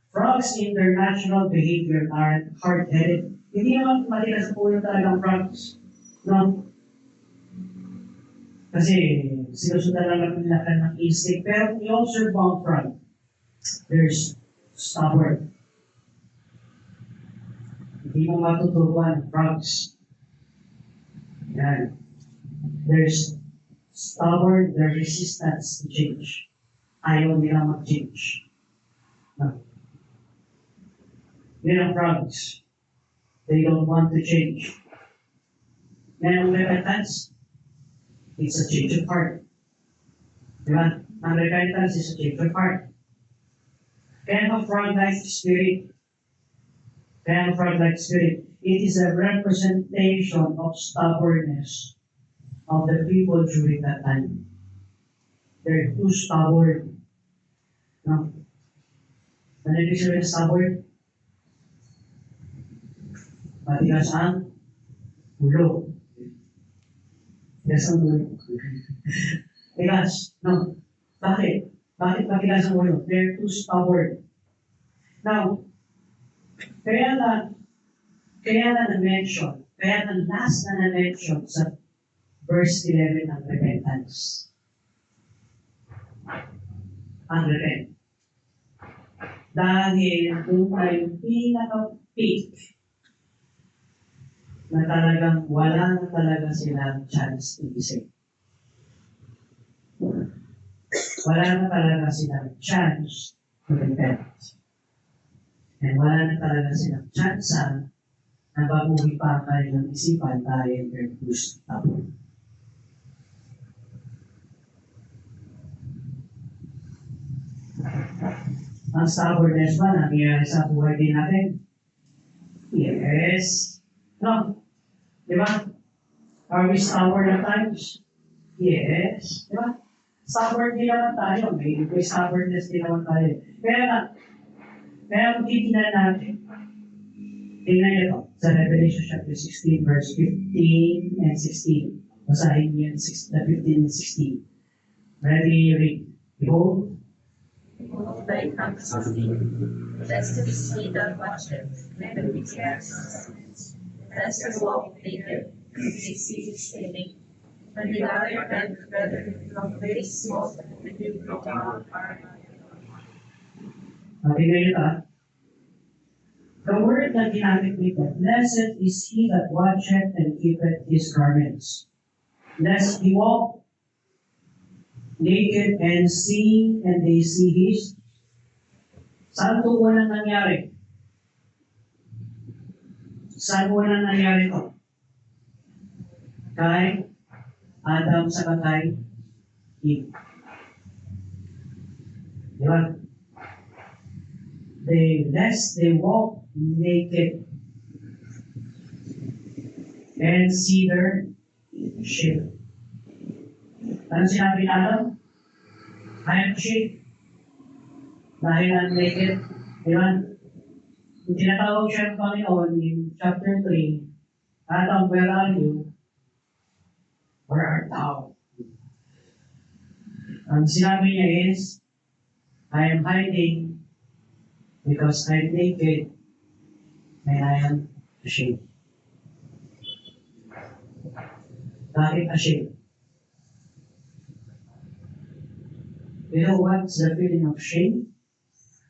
Frogs in their natural behavior are hard-headed. Hindi naman matigas sa puno talagang frogs. No? Kasi sinusundan lang nila ng instinct. Pero we observe mga frog. There's stubborn. Hindi mo matuturuan ng frogs. Yan. There's stubborn, there's resistance to change. Ayaw nila mag-change. No. Yan ang frogs. They don't want to change. Yan ang repentance. It's a change of heart. Diba? Ang repentance is a change of heart. Kaya ang frog-like spirit, it is a representation of stubbornness of the people during that time. They're too stubborn. No? Ano ibig sabihin stubborn? Matigas ang ulo. Matigas ang ulo. Tigas. No. Bakit? Bakit matigas ang ulo? They're too stubborn. Now, kaya na na-mention, kaya na last na na-mention sa verse 11 ang repentance. Ang repent. Dahil kung ay pinaka-peak na talagang wala na talaga silang chance to be saved. Wala na talaga silang chance to repent. And wala na talaga silang chance na baguhin pa ang kanilang isipan dahil they're too stubborn. Ang stubbornness ba nangyayari sa buhay din natin? Yes. No. Di ba? Are we stubborn at times? Yes. Di ba? Stubborn din naman tayo. May stubbornness din naman tayo. Kaya kung titignan natin, tingnan nyo ito sa Revelation chapter 16, verse 15 and 16. Basahin niyo yung 15 and 16. Ready, read. Behold, Behold, thy comes to thee. Blessed is he that watcheth, and who cares. Blessed is walk naked, and they see his saving. When the other and the brethren from great small and do go down are. tingnan nyo ito. The word na ginamit dito, blessed is he that watcheth and keepeth his garments, lest he walk naked and they see his. Saan ito unang nangyari? Saan unang nangyari ito? Kay Adam sa kay Eve. Di ba? Lest they walk naked and see their shame. Ano sinabi ni Adam? I am ashamed. Dahil I'm naked. Di ba? Kung tinatawag siya ng Panginoon in chapter 3, Adam, where are you? Where art thou? Ang sinabi niya is, I am hiding because I'm naked and I am ashamed. Bakit ashamed? You know what's the feeling of shame?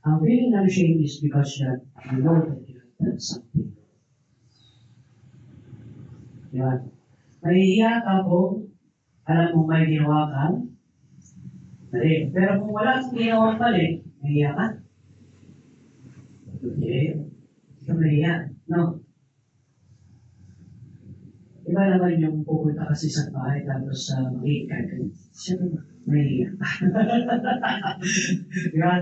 Ang feeling of shame is because you know that you have done something. Diba? Mahihiya ka kung alam mo may ginawa ka, mali. Pero kung wala kang ginawa mali, mahihiya ka. Okay. Hindi ka mahihiya. No. Iba naman yung pupunta kasi sa bahay tapos mahihiya ka. Siyempre, mahihiya. Diba?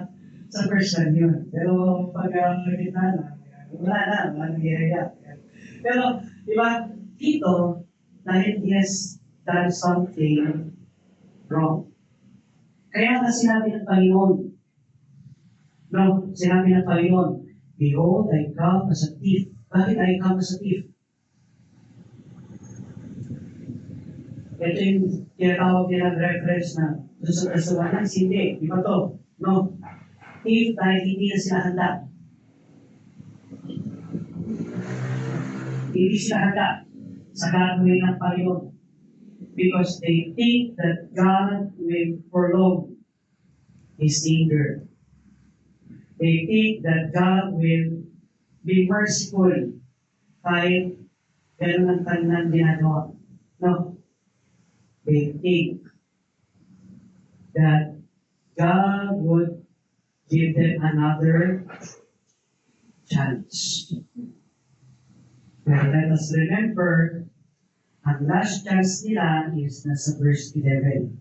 Sa person yun. Pero pag nakita na, wala na, walang mahihiya. Pero, diba, dito, dahil he has done something wrong. Kaya nga sinabi ng Panginoon, no, sinabi ng Panginoon, behold, I come as a thief. Bakit I come as a thief? Ito yung tinatawag nila ng reference na sa Testamento, hindi. Iba to. No. Thief dahil hindi na sila handa. Hindi sila handa sa gagawin ng Panginoon. Because they think that God will prolong His anger. They think that God will be merciful kahit ganun ang kanilang ginagawa. No. They think that God would give them another chance. But let us remember, ang last chance nila is nasa verse 11.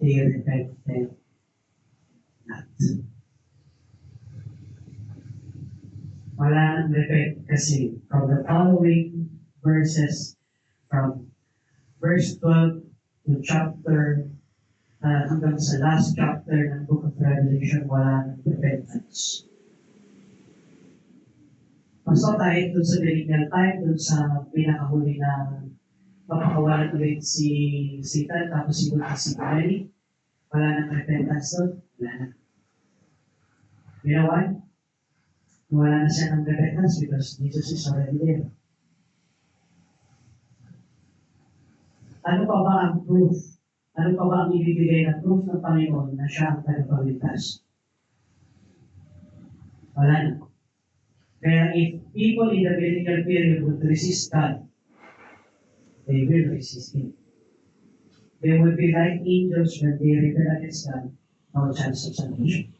They repented not. Wala nang repent kasi from the following verses, from verse 12 to chapter hanggang sa last chapter ng Book of Revelation, wala nang repentance. Pasok tayo dun sa millennial time, dun sa pinakahuli na papakawalan ulit si Satan, tapos si Buddha si Mary. Wala nang repentance dun. Wala na. You know why? Wala na siya ng repentance because Jesus is already there. Ano pa ba ang proof? Ano pa ba ang ibibigay na proof ng Panginoon na siya ang tagapagligtas? Wala na. Kaya if people in the millennial period would resist God, they will resist Him. They would be like angels when they rebel against God, no chance of salvation.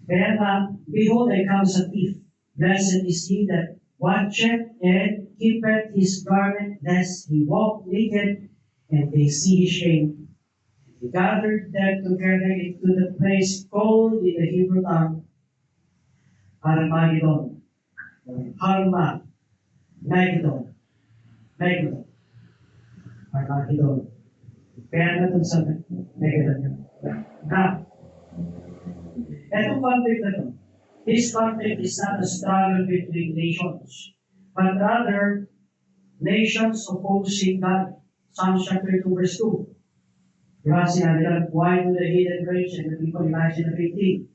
Kaya nga, behold, I come as a thief. Blessed is he that watcheth and keepeth his garment, lest he walk naked, and they see his shame. He gathered them together into the place called in the Hebrew tongue Armageddon, or Megidon, Armageddon. Kaya na ito sa Megidon. Now, etong conflict na ito, this conflict is not a struggle between nations, but rather nations opposing God. Psalm chapter 2 verse 2. Diba, sinabi lang, why do the heathen rage and the people imagine a great thing?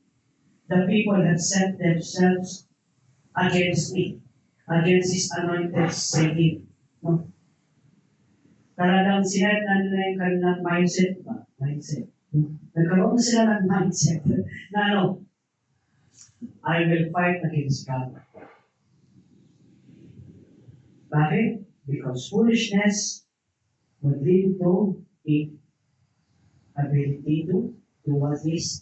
The people have set themselves against me, against His anointed, saying, no? Talagang sinet na nila yung kanilang mindset ba? Mindset. Nagkaroon sila ng mindset na ano, I will fight against God. Bakit? Because foolishness would lead to ability to do what is.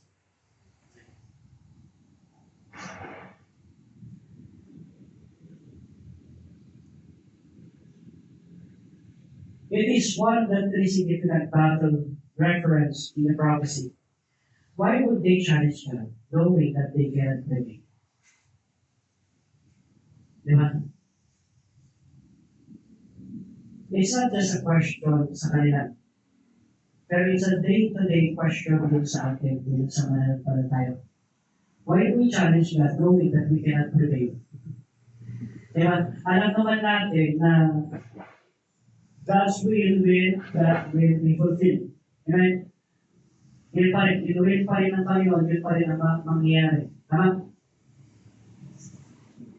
It is one of the three significant battle reference in the prophecy. Why would they challenge God, knowing that they cannot prevail? Diba? It's not just a question sa kanila, pero it's a day-to-day question din sa atin, din sa mga tayo. Why do we challenge God, knowing that we cannot prevail? Diba? Alam naman natin na God's will be fulfilled. Amen? Yun pa rin, inuwin pa rin ng Panginoon, yun pa rin ang mangyayari. Tama?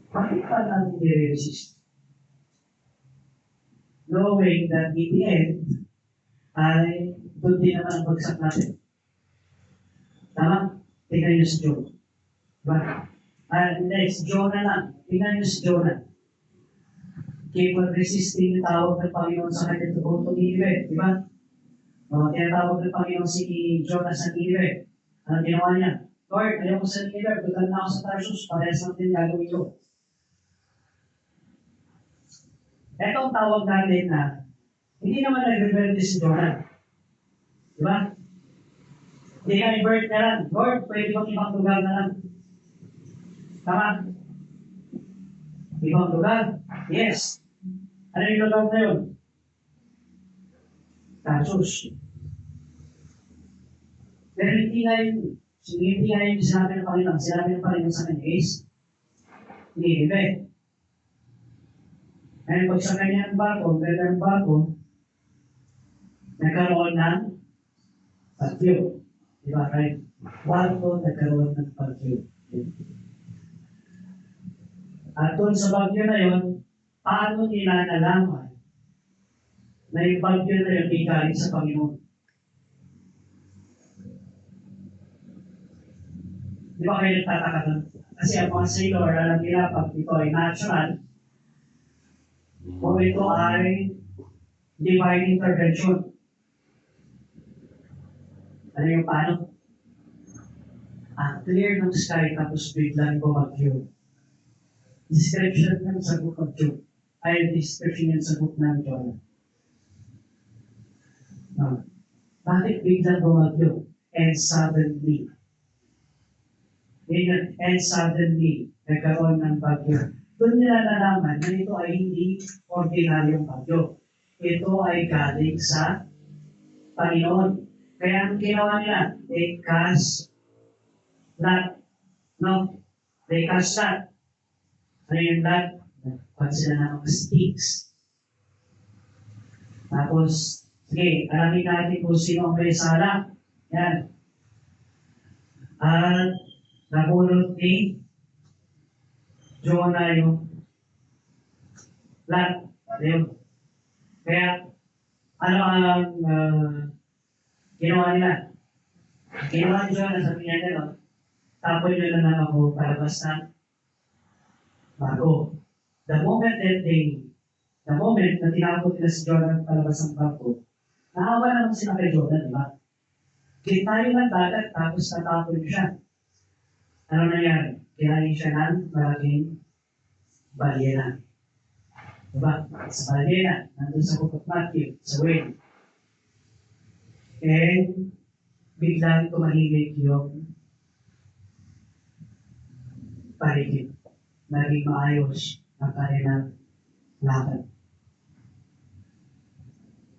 Bakit pa natin i-resist? Knowing that in the end, ay doon din naman ang bagsak natin. Tama? Tingnan niyo si Job. Diba? Next, Jonah lang. Tingnan niyo si Jonah. Keep on resisting yung tawag ng Panginoon sa kanya tungkol sa Ninive. Diba? Tinatawag ng Panginoon si Jonah sa Ninive. Anong ginawa niya? Lord, ayaw ko sa Ninive. Butan na ako sa Tarsus. Parehas lang din gagawin ko. Ito ang tawag natin na hindi naman nag-rebelde si Jonah. Diba? Hindi ka invert na lang. Lord, pwede bang ibang lugar na lang? Tama? Ibang lugar? Yes. Ano yung lugar na yun? Tarsus. Pero hindi nga yung sinabi ng Panginoon. Sinabi ng Panginoon sa kanya is, Ninive. Ngayon, pag sa kanyang barko, ganda ng barko, nagkaroon ng bagyo. Diba, right? Barko, nagkaroon ng bagyo. At doon sa bagyo na yun, paano nila nalaman na yung bagyo na yun ay galing sa Panginoon? Di ba kayo nagtataka nun? Kasi ang mga sailor, alam nila pag ito ay natural, o ito ay divine intervention. Ano yung paano? Clear ng sky tapos biglang bumagyo. Description yan sa book of Job. Ay, description yan sa book ng Jonah. Bakit biglang bumagyo? And suddenly, nagkaroon ng bagyo. Doon nila nalaman na ito ay hindi ordinaryong bagyo. Ito ay galing sa Panginoon. Kaya ang ginawa nila, they cast lot. No? They cast lot. Ano yung lot? Pag sila ng mga sticks. Tapos, sige, alamin natin kung sino ang may sala. Yan. At nabulot ni Jonah yung lot. Ayun. Kaya, ano ang ginawa nila? Ginawa ni Jonah, sabi niya gano'n, tapon nyo na lang ako palabas ng bago. The moment na tinapon nila si Jonah palabas ng bago, naawa naman sila kay Jonah, di ba? Tayo ng dagat, tapos natapon niyo siya. Ano nangyari? Kinain siya ng malaking balyena. Diba? Sa balyena, nandun sa Book of Matthew, sa whale. And biglang tumahimik yung paligid. Naging maayos ang kanilang lakad.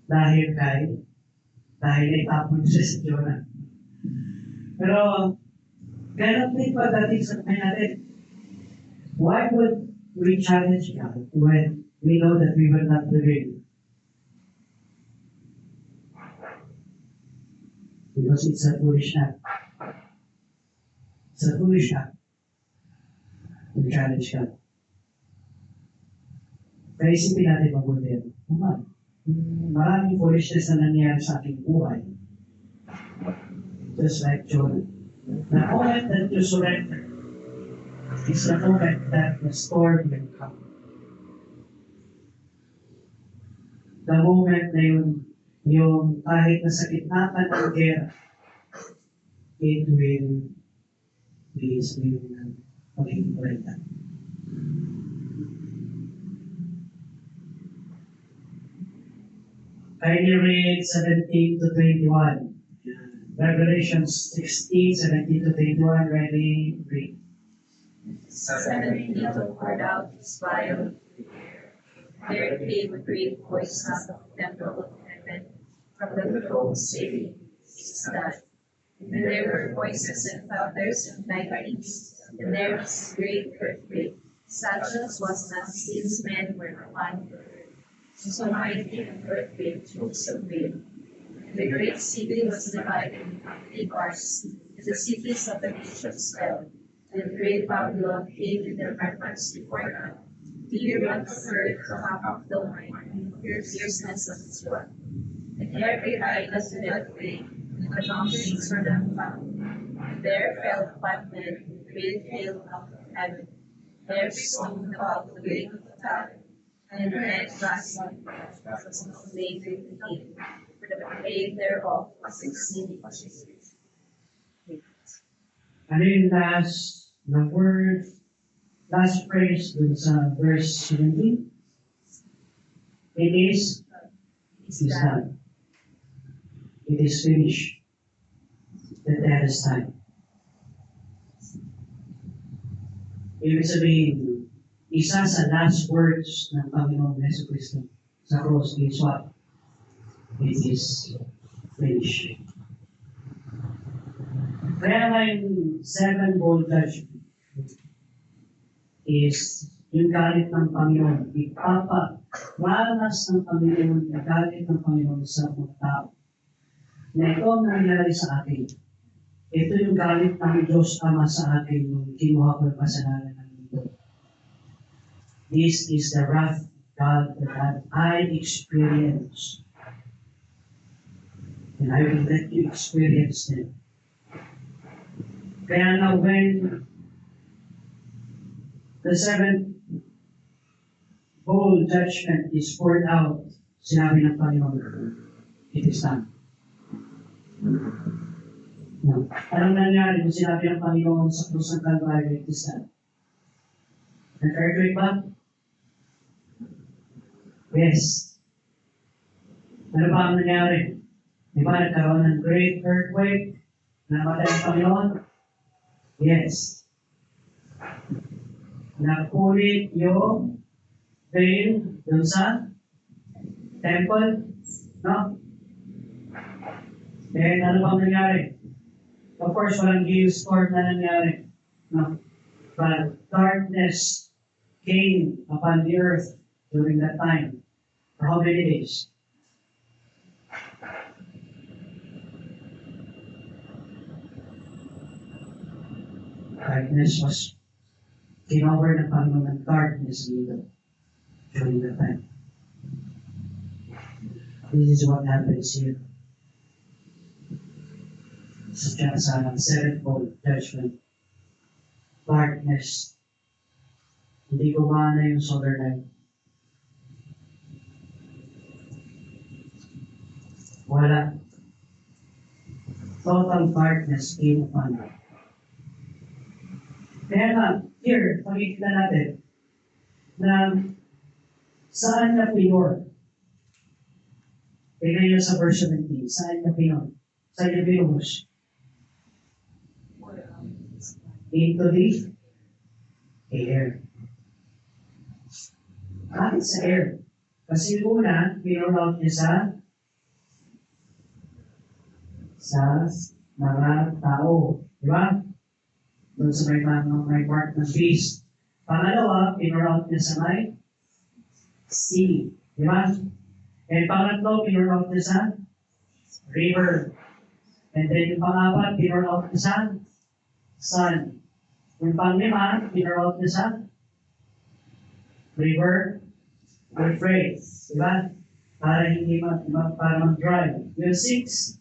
Dahil itapon siya sa Jonah. Pero, ganun din pagdating sa kamay natin. Why would we challenge God when we know that we will not prevail? Because it's a foolish act. It's a foolish act to challenge God. Kaya isipin natin mabuti. Maraming foolishness na nangyayari sa ating buhay. Just like Jonah. The moment that you surrender is the moment that the storm will come. The moment na yung kahit nasa gitna ka ng gera, it will be smooth na magiging kwenta. Kindly read 17 to 21. Revelation 16, 17 to 21, ready, read. 7 angels poured out his vial. There came a great voice out of the temple of heaven, from the throne saying, "It is done." And there were voices and thunders and lightnings, and there was a great earthquake, such as was not since men were upon the earth. So mighty an earthquake took some wind. The great city was divided into 3 parts, and the cities of the nations fell. And great Babylon came in their remnants before God. Fear of the earth, the top of the wine, and the fierceness of its wrath. And every eye was led away, and the mountains were not found. And there fell upon men great hail out of heaven. There stone about the way of the tower, and red glass was amazing to eat, for the plague thereof was exceeding. Ano yung last phrase dun sa verse 17? It is done. It is finished. The death is time. Ibig sabihin, isa sa last words ng Panginoong Jesucristo sa cross is what? It is finished. Kaya nga yung 7-fold judgment is yung galit ng Panginoon. Ipaparanas ng Panginoon yung galit ng Panginoon sa mga tao. Na ito ang nangyari sa akin. Ito yung galit ng Diyos Ama sa akin nung kinuha ko yung kasalanan ng mundo. This is the wrath of God that I experience. And I will let you experience it. Kaya na when the 7-fold judgment is poured out, sinabi ng Panginoon, it is done. No. Anong nangyari kung sinabi ng Panginoon sa krus ng Calvary, it is done? Nag-earthquake ba? Yes. Ano ba ang nangyari? Di ba nagkaroon ng great earthquake? Namatay ang Panginoon? Yes. Nakulit yung veil dun sa temple? No? And ano bang nangyari? Of course, walang hailstorm na nangyari. No? But darkness came upon the earth during that time. For how many days? Darkness was kinover ng Panginoon ng darkness dito during that time. This is what happens here. sa sevenfold judgment. Darkness. Hindi gumana yung solar light. Wala. Total darkness came upon them. Kaya nga, here, pakikita natin na saan na pinor. Tingnan nyo sa verse 17, saan na pinor? Saan na pinuhos? Into the air. Bakit sa air? Kasi una, pinor out niya sa mga tao. Di ba? Doon sa may part ng beast. Pangalawa, pinur-out niya sa may sea. Di ba? And pangatlo, pinur-out niya sa river. And then yung pangapat, pinur-out niya sa sun. Yung panglima, pinur-out niya sa river Euphrates. Di ba? Para hindi para mag-drive. Yung 6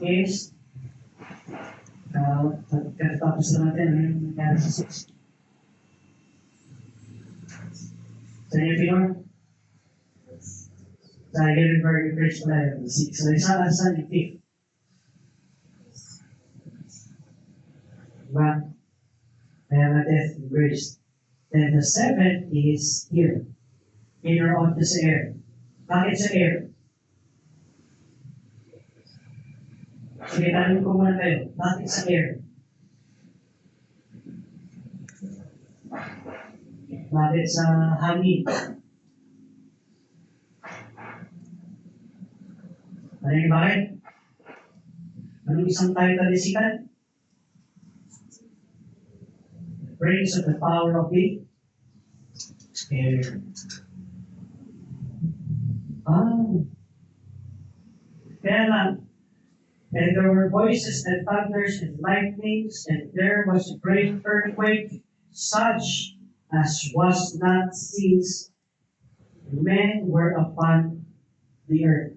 is tapos na natin ano yung nangyari sa 6. Sa inyo, Pinor? Sa River Euphrates pala yung 6. So, isa yung 5th. Diba? Kaya nga death and grace. Then the 7th is here. Pinor out sa air. Bakit sa air? Sige, tanong ko muna kayo. Bakit sa air? Bakit sa hangin? Ano yung bakit? Anong isang title ni sikat? Praise of the power of the air. Kaya lang, and there were voices and thunders and lightnings, and there was a great earthquake, such as was not since men were upon the earth.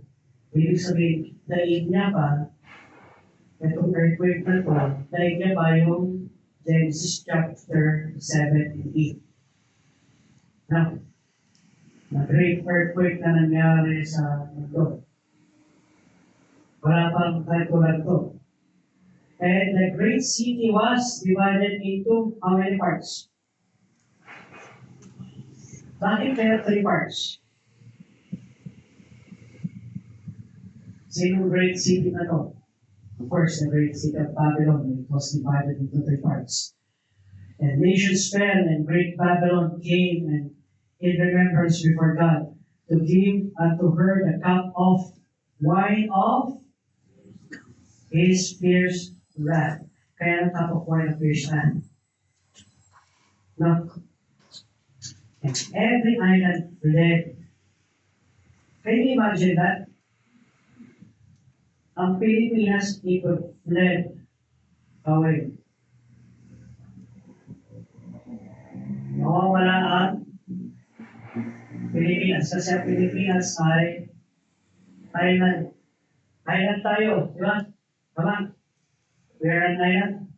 Ibig sabihin, daig niya pa, itong earthquake na to, daig niya pa yung Genesis chapter 7 and 8. Now, na great earthquake na nangyari sa mundo. Wala pang katulad to. And the great city was divided into how many parts? Bakit kaya 3 parts? Sinong great city na to? Of course, the great city of Babylon. It was divided into 3 parts. And nations fell, and great Babylon came and in remembrance before God to give unto her the cup of wine of His fierce wrath. Kaya ang cup of wine of fierce wrath. Now, and every island fled. Can you imagine that? Ang Pilipinas, it fled away. Nawawala ang Pilipinas. Kasi ang Pilipinas ay island. Island tayo, di ba? Tama? We are an island.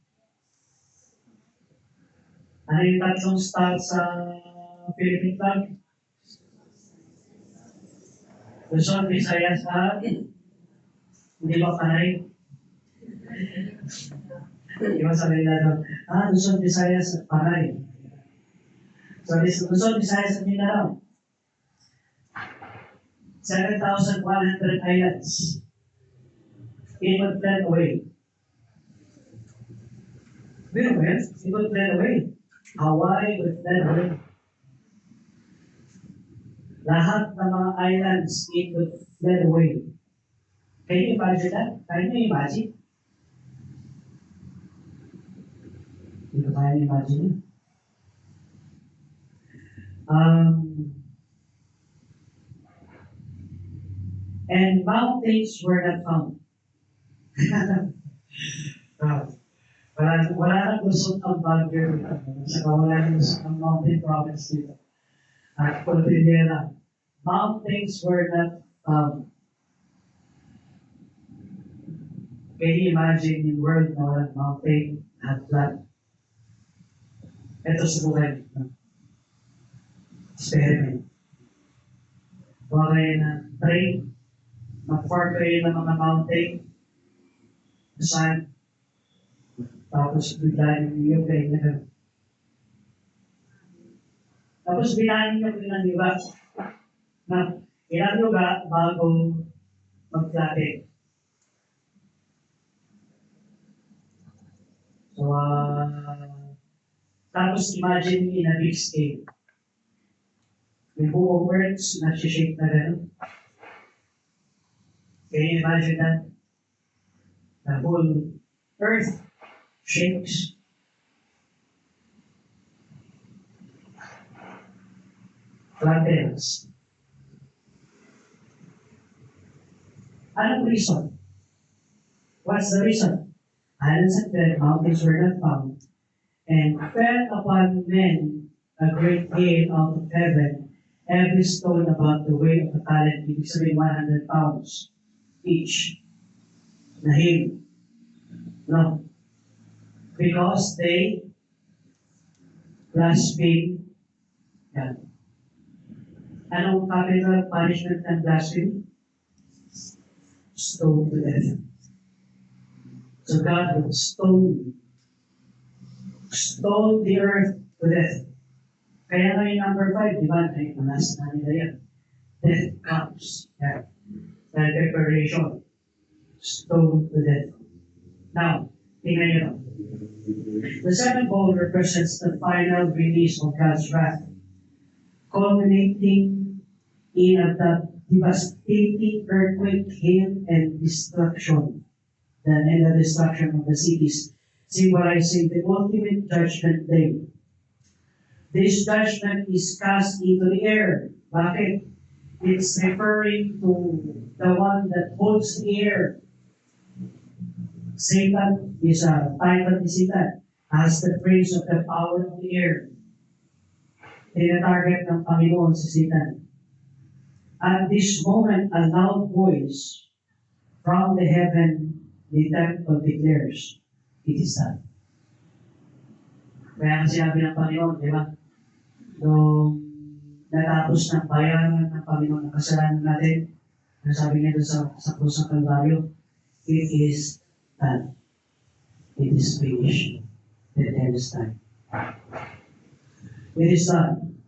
Ano yung tatlong star sa Philippine flag? Luzon, Visayas, at hindi ba panay? Di ba sabi nila doon? Luzon, Visayas, at panay. So, Luzon, Visayas, at Mindanao. 7,100 islands. It would fled away. It would fled away. Hawaii would fled away. Lahat ng mga islands, it would fled away. Can you imagine that? Can you imagine? Hindi ko kaya imagine. And mountains were not found. Wala nang lusot ang Baguio. Saka wala nang lusot ang mountain province dito. At Cordillera. Mountains were not found. Can you imagine yung world na walang mountain at flat? Ito subukan. Experiment. Huwag kayo na train. Mag-form kayo ng mga mountain. Saan? Tapos bigla yung kayo na gano'n. Tapos binahin niyo ng iba na ilang lugar bago mag-flatten. So, tapos imagine in a big scale. Yung buong words na shake na gano'n. Can you imagine that? The whole earth shakes. Flattens. Anong reason? What's the reason? Islands and dead mountains were not found, and fell upon men a great hail out of heaven, every stone about the weight of a talent, ibig sabihin 100 pounds each. Na hail. No. Because they blaspheme God. Anong capital punishment ng blasphemy? Stone to death. So God will stone the earth to death. Kaya nga yung number 5, di ba? Ay, malas na nila yan. Death comes. Yeah. That declaration. Stone to death. Now, tingnan nyo. The seventh bowl represents the final release of God's wrath, culminating in a devastating earthquake, hail, and destruction. And the destruction of the cities, symbolizing the ultimate judgment day. This judgment is cast into the air. Bakit? It's referring to the one that holds the air. Satan is a title ni Satan as the prince of the power of the air. Tinatarget ng Panginoon si Satan. At this moment, a loud voice from the heaven, the temple declares, it is done. Kaya ang sinabi ng Panginoon, di ba? Nung natapos ng bayaran ng Panginoon ang kasalanan natin, sabi niya doon sa krus ng Kalbaryo, it is done. It is finished. The end is done. It is done.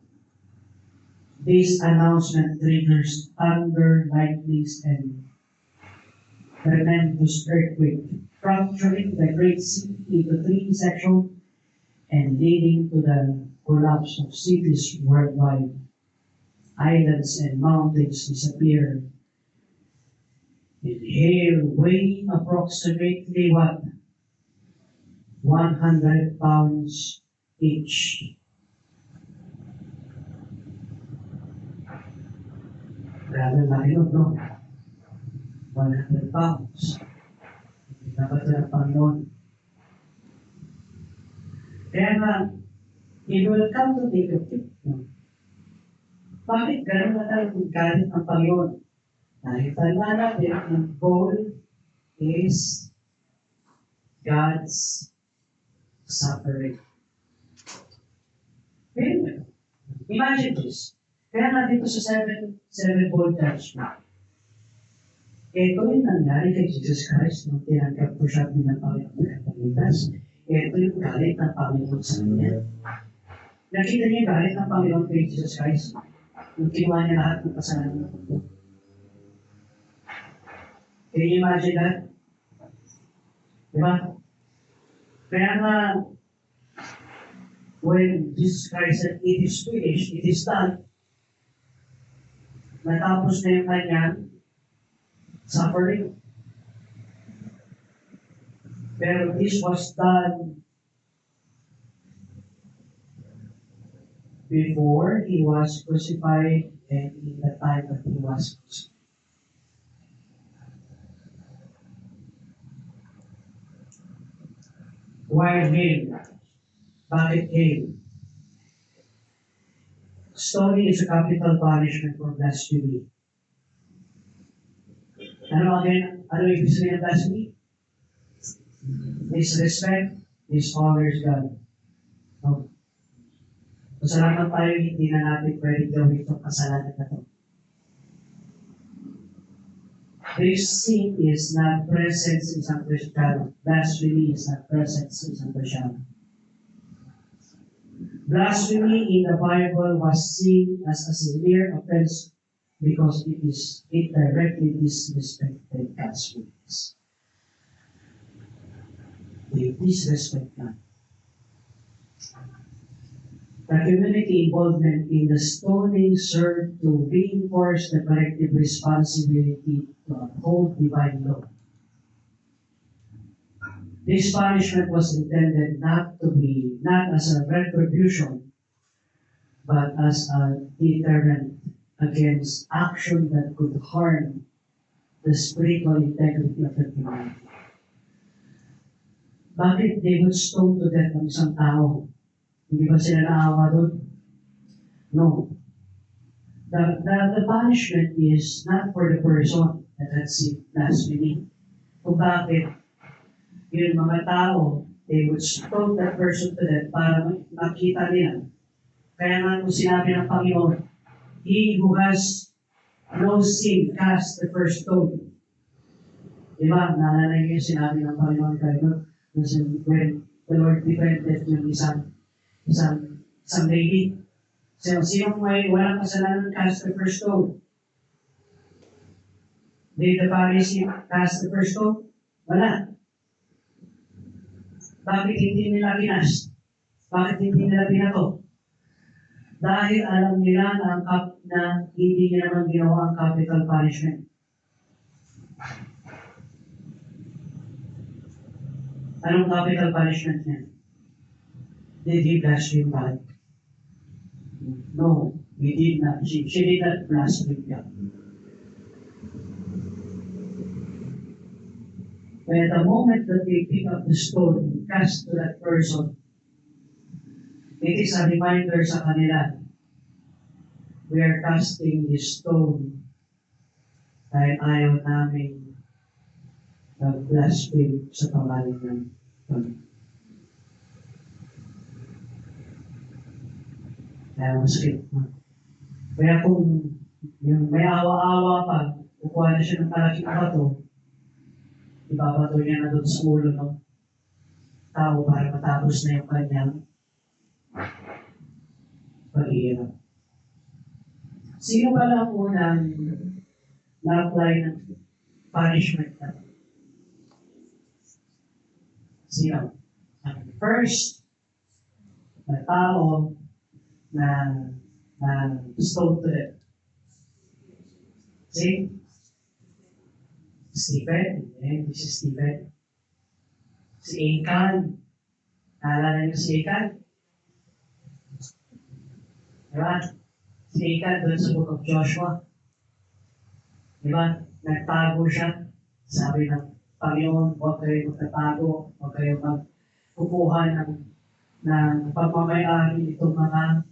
This announcement triggers thunder, lightnings, and tremendous earthquake, fracturing the great city into 3 sections and leading to the collapse of cities worldwide. Islands and mountains disappear. In hail weighing approximately what? 100 pounds each. Grabe laki nun, no? 100 pounds. Dapat ng Panginoon. Kaya nga, it will come to think of it. No? Bakit gano'n na tayo galit ang Panginoon? Dahil tanda natin, ang goal is God's suffering. Anyway, imagine this. Kaya nga dito sa seven-fold judgment, ito yung nangyari kay Jesus Christ nung tinanggap ko siya bilang Panginoon at Panginoon. Ito yung galit ng Panginoon sa kanya. Nakita niyo yung galit ng Panginoon kay Jesus Christ nung kinuha niya lahat ng kasalanan ng mundo. Can you imagine that? Diba? Kaya nga, when Jesus Christ said, it is finished, it is done, natapos na yung kanyang suffering. Pero this was done before he was crucified and in the time that he was crucified. Why hail? Bakit hail? Stoning is a capital punishment for blasphemy. Ano ibig sabihin ng blasphemy? disrespect, dishonors God. No? Pasalamat tayo, hindi na natin pwede gawin itong kasalanan na ito. This sin is not present sa isang Kristiyano. Blasphemy is not present sa isang Kristiyano. Blasphemy in the Bible was seen as a severe offense because it directly disrespected God's ways. They disrespect God. The community involvement in the stoning served to reinforce the collective responsibility to uphold divine law. This punishment was intended not as a retribution, but as a deterrent against action that could harm the spiritual integrity of the community. Bakit they would stone to death ang isang tao? Hindi ba sila naawa doon? No. The punishment is not for the person that had sinned blasphemy. Kung bakit yung mga tao, they would stone that person to death para makita nila. Kaya nga kung sinabi ng Panginoon, he who has no sin cast the first stone. Diba? Naalala niyo yung sinabi ng Panginoon kayo when the Lord befriended yung isang lady. So, sino may walang kasalanan cast the first stone? Did the Pharisee cast the first stone? Wala. Bakit hindi nila kinast? Bakit hindi nila binato? Dahil alam nila na hindi nila naman ginawa ang capital punishment. Anong capital punishment niya? Did he blaspheme God? No, he did not. She did not blaspheme God. But at the moment that they pick up the stone and cast to that person, it is a reminder sa kanila, we are casting this stone dahil ayaw namin blaspheme sa pangalan ng Panginoon. Kaya masakit. Kaya kung yung may awa-awa pa, kukuha na siya ng malaking bato, ibabato niya na doon sa ulo ng tao para matapos na yung kanyang paghihirap. Sino pala ang unang na-apply ng punishment na? Sino? Ang first na tao na stone to death. See? Stephen. Hindi si Stephen. Si Achan. Naalala niyo si Achan? Diba? Si Achan doon sa Book of Joshua. Diba? Nagtago siya. Sabi ng Panginoon, huwag kayo magtatago, huwag kayo magkukuha ng pagmamayari itong mga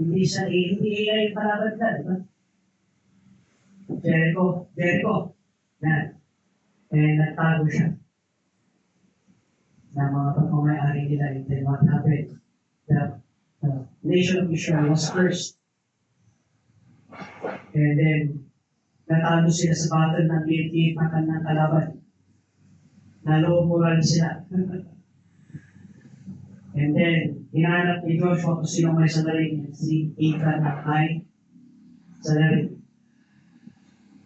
hindi AI palabad na, diba? Jericho, na, nagtago siya na mga pagmamayari nila, and then what happened? The nation of Israel was cursed. And then, natalo sila sa battle ng liit-liit na kanilang kalaban. Nalumuran sila. And then, hinahanap ni Joshua kung sino may sandali niya. Si Achan ay sandali.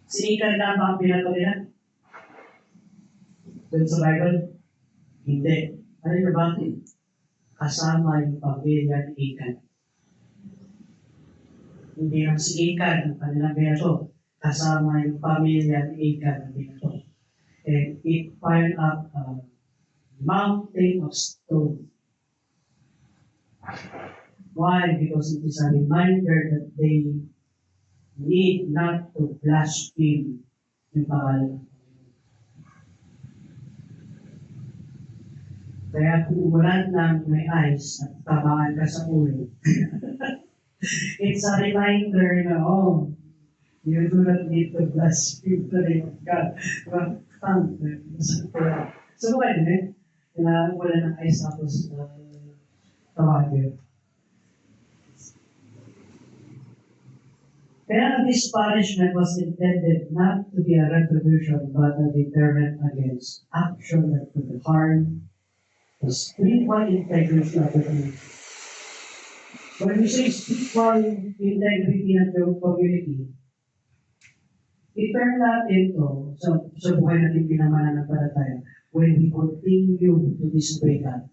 Si Achan na ba ang pinato nila? Doon sa Bible? Hindi. Ano yung bakit? Kasama yung pamilya ni Achan. Hindi lang si Achan ang kanilang binato. Kasama yung pamilya ni Achan ang binato. And it piled up a mountain of stone. Why? Because it is a reminder that they need not to blaspheme yung pangalan. Kaya kung umulan ng may ice at tamaan ka sa ulo, it's a reminder na, You do not need to blaspheme the name of God. So, why din na wala ng ayos tapos tawagin. Kaya this punishment was intended not to be a retribution but a deterrent against action that could harm the spiritual integrity of the community. When we say spiritual integrity of the community, i-turn natin to sa buhay natin pinamanampalataya when we continue to disobey God.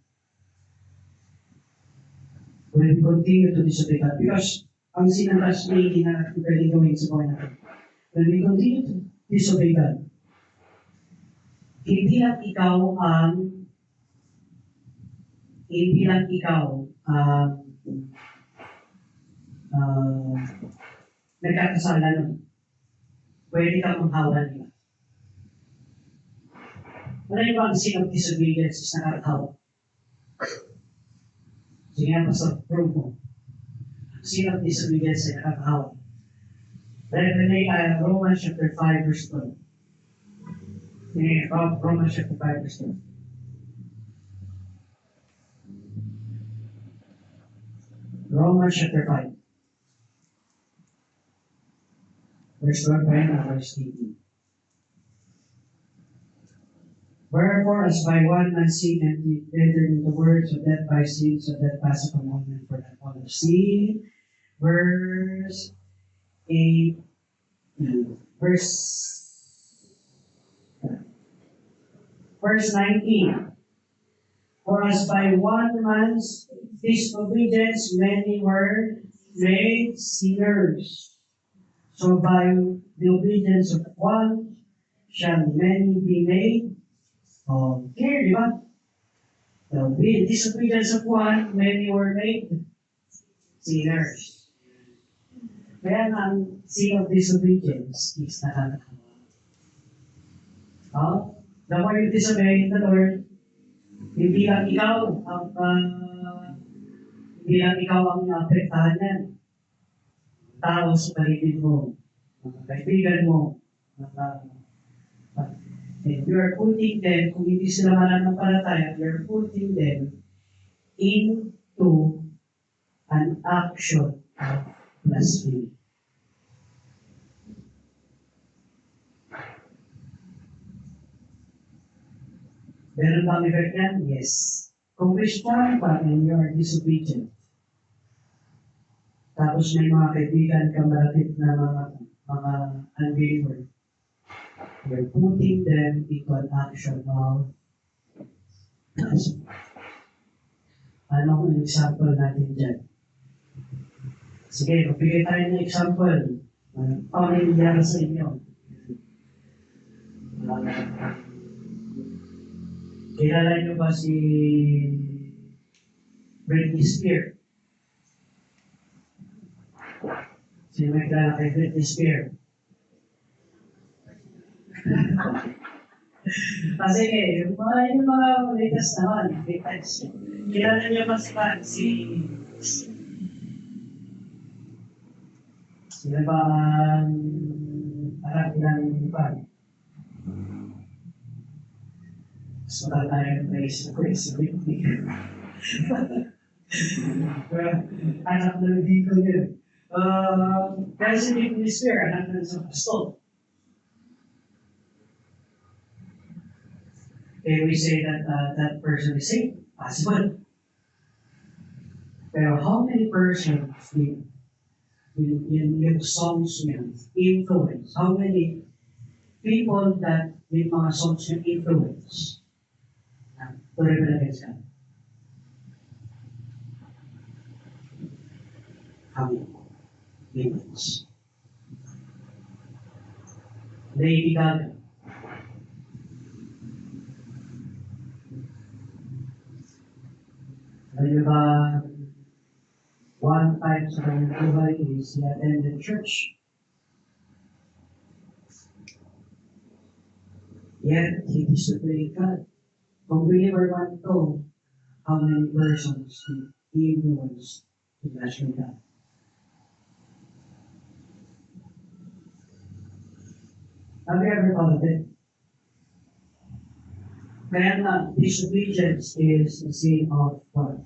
When we continue to disobey God. Because ang sinalas na hindi na natin pwede gawin sa buhay natin. When we continue to disobey God, hindi lang ikaw nagkakasala nun. Pwede kang manghawa nila. Ano yung bang sin of disobedience is nakakahawa? Sige nga, Pastor, prove mo. Sin of disobedience ay nakakahawa. Romans chapter 5 verse 12. Romans chapter 5 verse 12. Romans chapter 5. Verse 12 and verse 18. Wherefore, as by one man sin entered into the world, so death by sin, so death passeth among men, for that all have sinned. Verse 8, verse 19. For as by one man's disobedience many were made sinners, so by the obedience of one shall many be made. Clear, di ba? The disobedience of one, many were made sinners. Kaya ang sin of disobedience is nakakahawa. The more you disobey the Lord, hindi lang ikaw ang apektahan yan. Tao sa paligid mo, mga kaibigan mo, and you are putting them, kung hindi sila mananampalataya, you are putting them into an action of blasphemy. Meron bang effect yan? Yes. Kung Christian pa and you are disobedient, tapos may mga kaibigan ka malapit na mga unbeliever, you're putting them into an action of blasphemy. Anong example natin dyan? Sige, magbigay tayo ng example. Paano nangyari sa inyo? Kilala niyo ba si Britney Spears? Sino may kilala kay Britney Spears? Kasi yung mga latest naman, latest. Kilala niyo ba si sila ba ang anak ng pan? So, tayo ng place na si Britney. Anak ng Vico yun. Kaya si Britney Spears, anak ng isang pastol. Can we say that that person is saved? Possible. Pero how many persons yung songs niya influence? How many people that yung mga songs niya influence? To rebel against God? How many? Millions. Lady Gaga. Alam ba, one time sa kanyang buhay is he attended church. Yet, he disobeyed God. Kung we ever want to, how many persons he influenced to blaspheme God? Have you ever thought of it? Kaya nga, disobedience is the sin of God.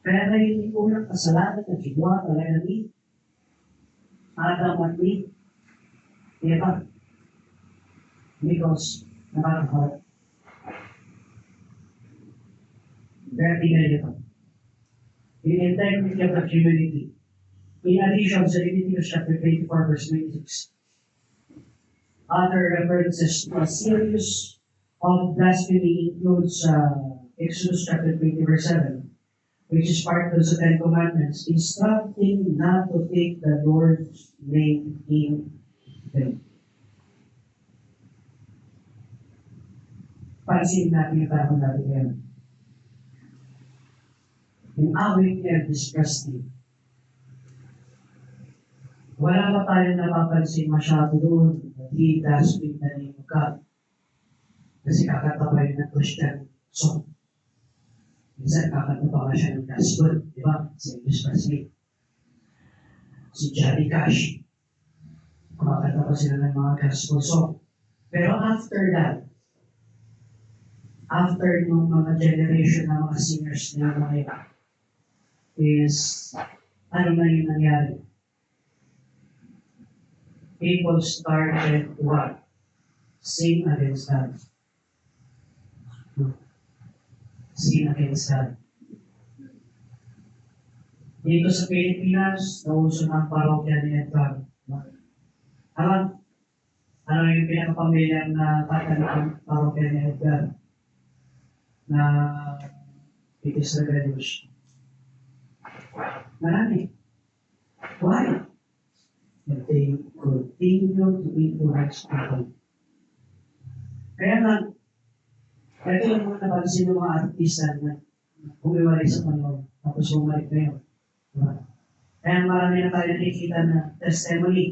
Kaya na yung unang kasalanan na ginawa talaga ni Adam at ni Eva. Because nakakahal. Very negative. The integrity of the community. In addition sa Leviticus chapter 24 verse 26. Other references to a series of blasphemy includes Exodus chapter 20 verse 7, which is part of the Ten Commandments, instructing not to take the Lord's name in vain. Pansin natin yung tanong natin ngayon. Yung awit and disgusting. Wala pa tayong napapansin masyado doon na di dustbin na name of God. Kasi kakatabay ng Christian song. Minsan kakataba nga siya ng gospel, di ba? Si Elvis Presley. Si Johnny Cash. Kumakataba sila ng mga gospel song. Pero after that, after nung mga generation ng mga singers na mga is, ano na yung nangyari? People started to what? Sin against God. Sin against God. Dito sa Pilipinas, nauso ng parokya ni Edgar. Ano yung pinakapamilyang na kata ng parokya ni Edgar? Na itis na graduation. Marami. Why? And they continue to influence people. Kaya nga, ito yung mga napansin ng mga artista na umiwalay sa Panginoon, tapos bumalik ngayon. Diba? Kaya marami na tayo nakikita na testimony.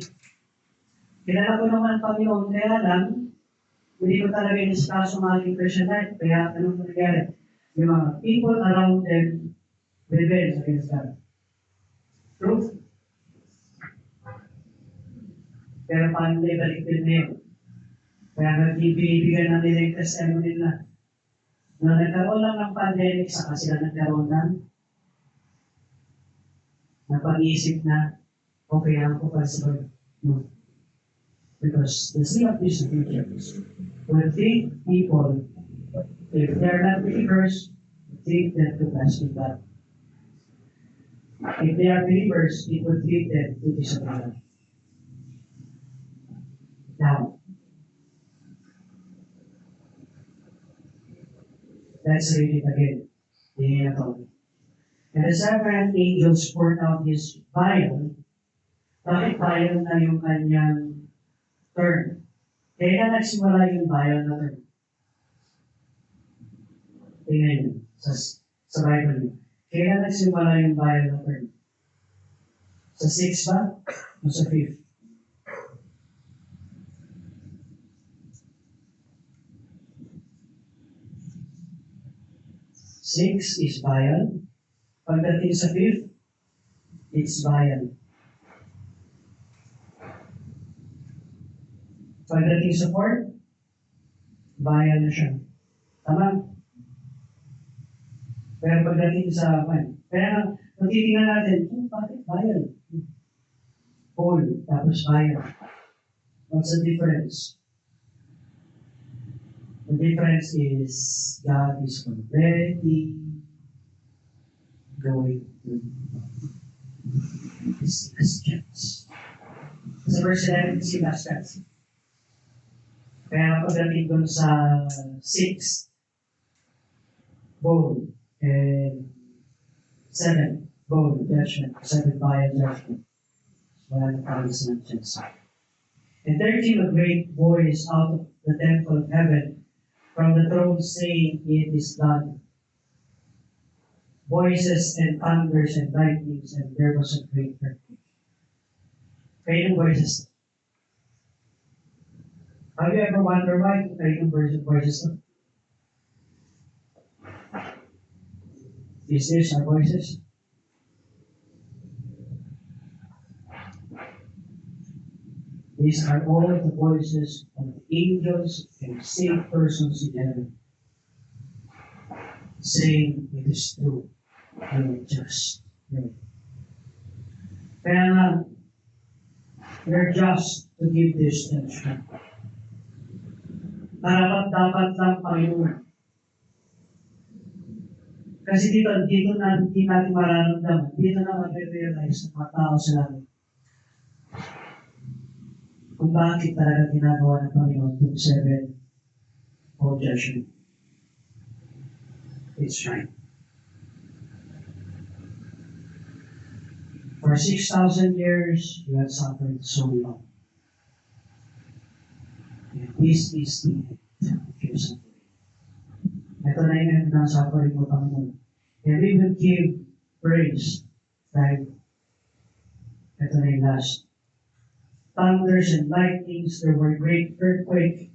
Kilala ko naman ang Panginoon, kaya lang, hindi ko talaga iniskaso ng aking Christian life. Kaya anong nangyari? Yung mga people around them rebels against God. Truth. Pero paano na ibalik din na yun? Kaya nagbibigyan na nila yung testimony nila. Na nagkaroon lang ng pandemic, saka sila nagkaroon ng pag-iisip na okay lang ko para sa Lord. No. Because the sin of disobedience will treat people, if they're not believers, treat them to blaspheme God. If they are believers, it will treat them to disobey God. Now, let's read it again. And the seven angels poured out his vial. Bakit vial na yung kanyang turn? Kaya nagsimula yung vial na turn. Tingnan yun sa Bible yun. Kaya nagsimula yung vial na turn. Sa 6 ba? O sa 5th? 6 is vial. Pagdating sa 5th, it's vial. Pagdating sa 4th, vial na siya. Tama? Pero pagdating sa 1, kaya kung titingnan natin, bakit vial? Whole, tapos vial. What's the difference? The difference is God is already going to his Christians. Sa verse 11, si Christians. Kaya pagdating dun sa 6, bold, and 7, bold, judgment, 7 by judgment. Wala na parang sa chance. And there came a great voice out of the temple of heaven from the throne saying, it is done. Voices and thunders and lightnings, and there was a great earthquake. Kayo ng voices. Have you ever wondered why kayo ng voices? Is this our voices? These are all the voices of the angels and saved persons in heaven, saying, "It is true, you are just." Kaya nga, we're just to give this judgment. Dapat lang Panginoon. Kasi dito na hindi natin mararamdaman, dito na ma-realize ng mga tao sa langit kung bakit talaga ginagawa ng Panginoon itong 7 o judgment. It's right. For 6,000 years, you have suffered so long. And this is the end of your suffering. Ito na yung end ng suffering mo, Panginoon. And we will give praise dahil ito na yung last. Thunders and lightnings, there were great earthquake,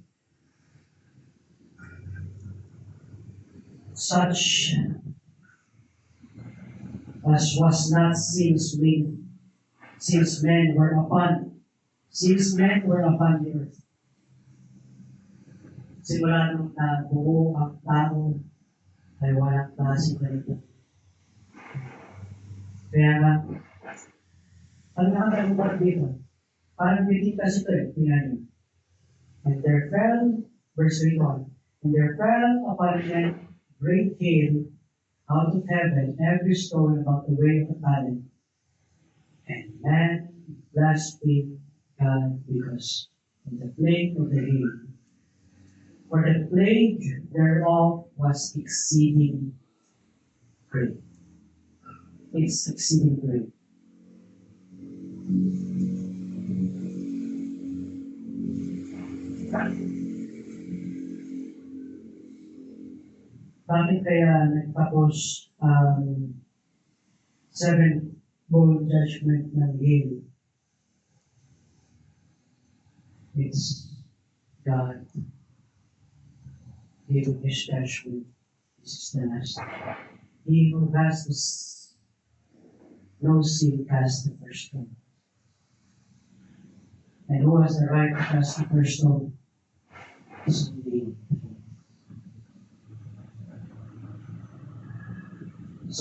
such as was not since men were upon the earth. Simula nung nabuo ang tao ay walang klase ganito. Kaya nga, ano nga tayo dito? Parang hindi kasi ito tingnan niyo. And there fell, verse 3 on, and there fell upon them great hail out of heaven, every stone about the way of a talent. And man blasphemed God because of the plague of the hail. For the plague thereof was exceeding great. It's exceeding great. Bakit kaya nagtapos ang 7-fold judgment ng hail? It's God giving His judgment. This is the last. He who has no sin cast the first stone. And who has the right to cast the first stone? It's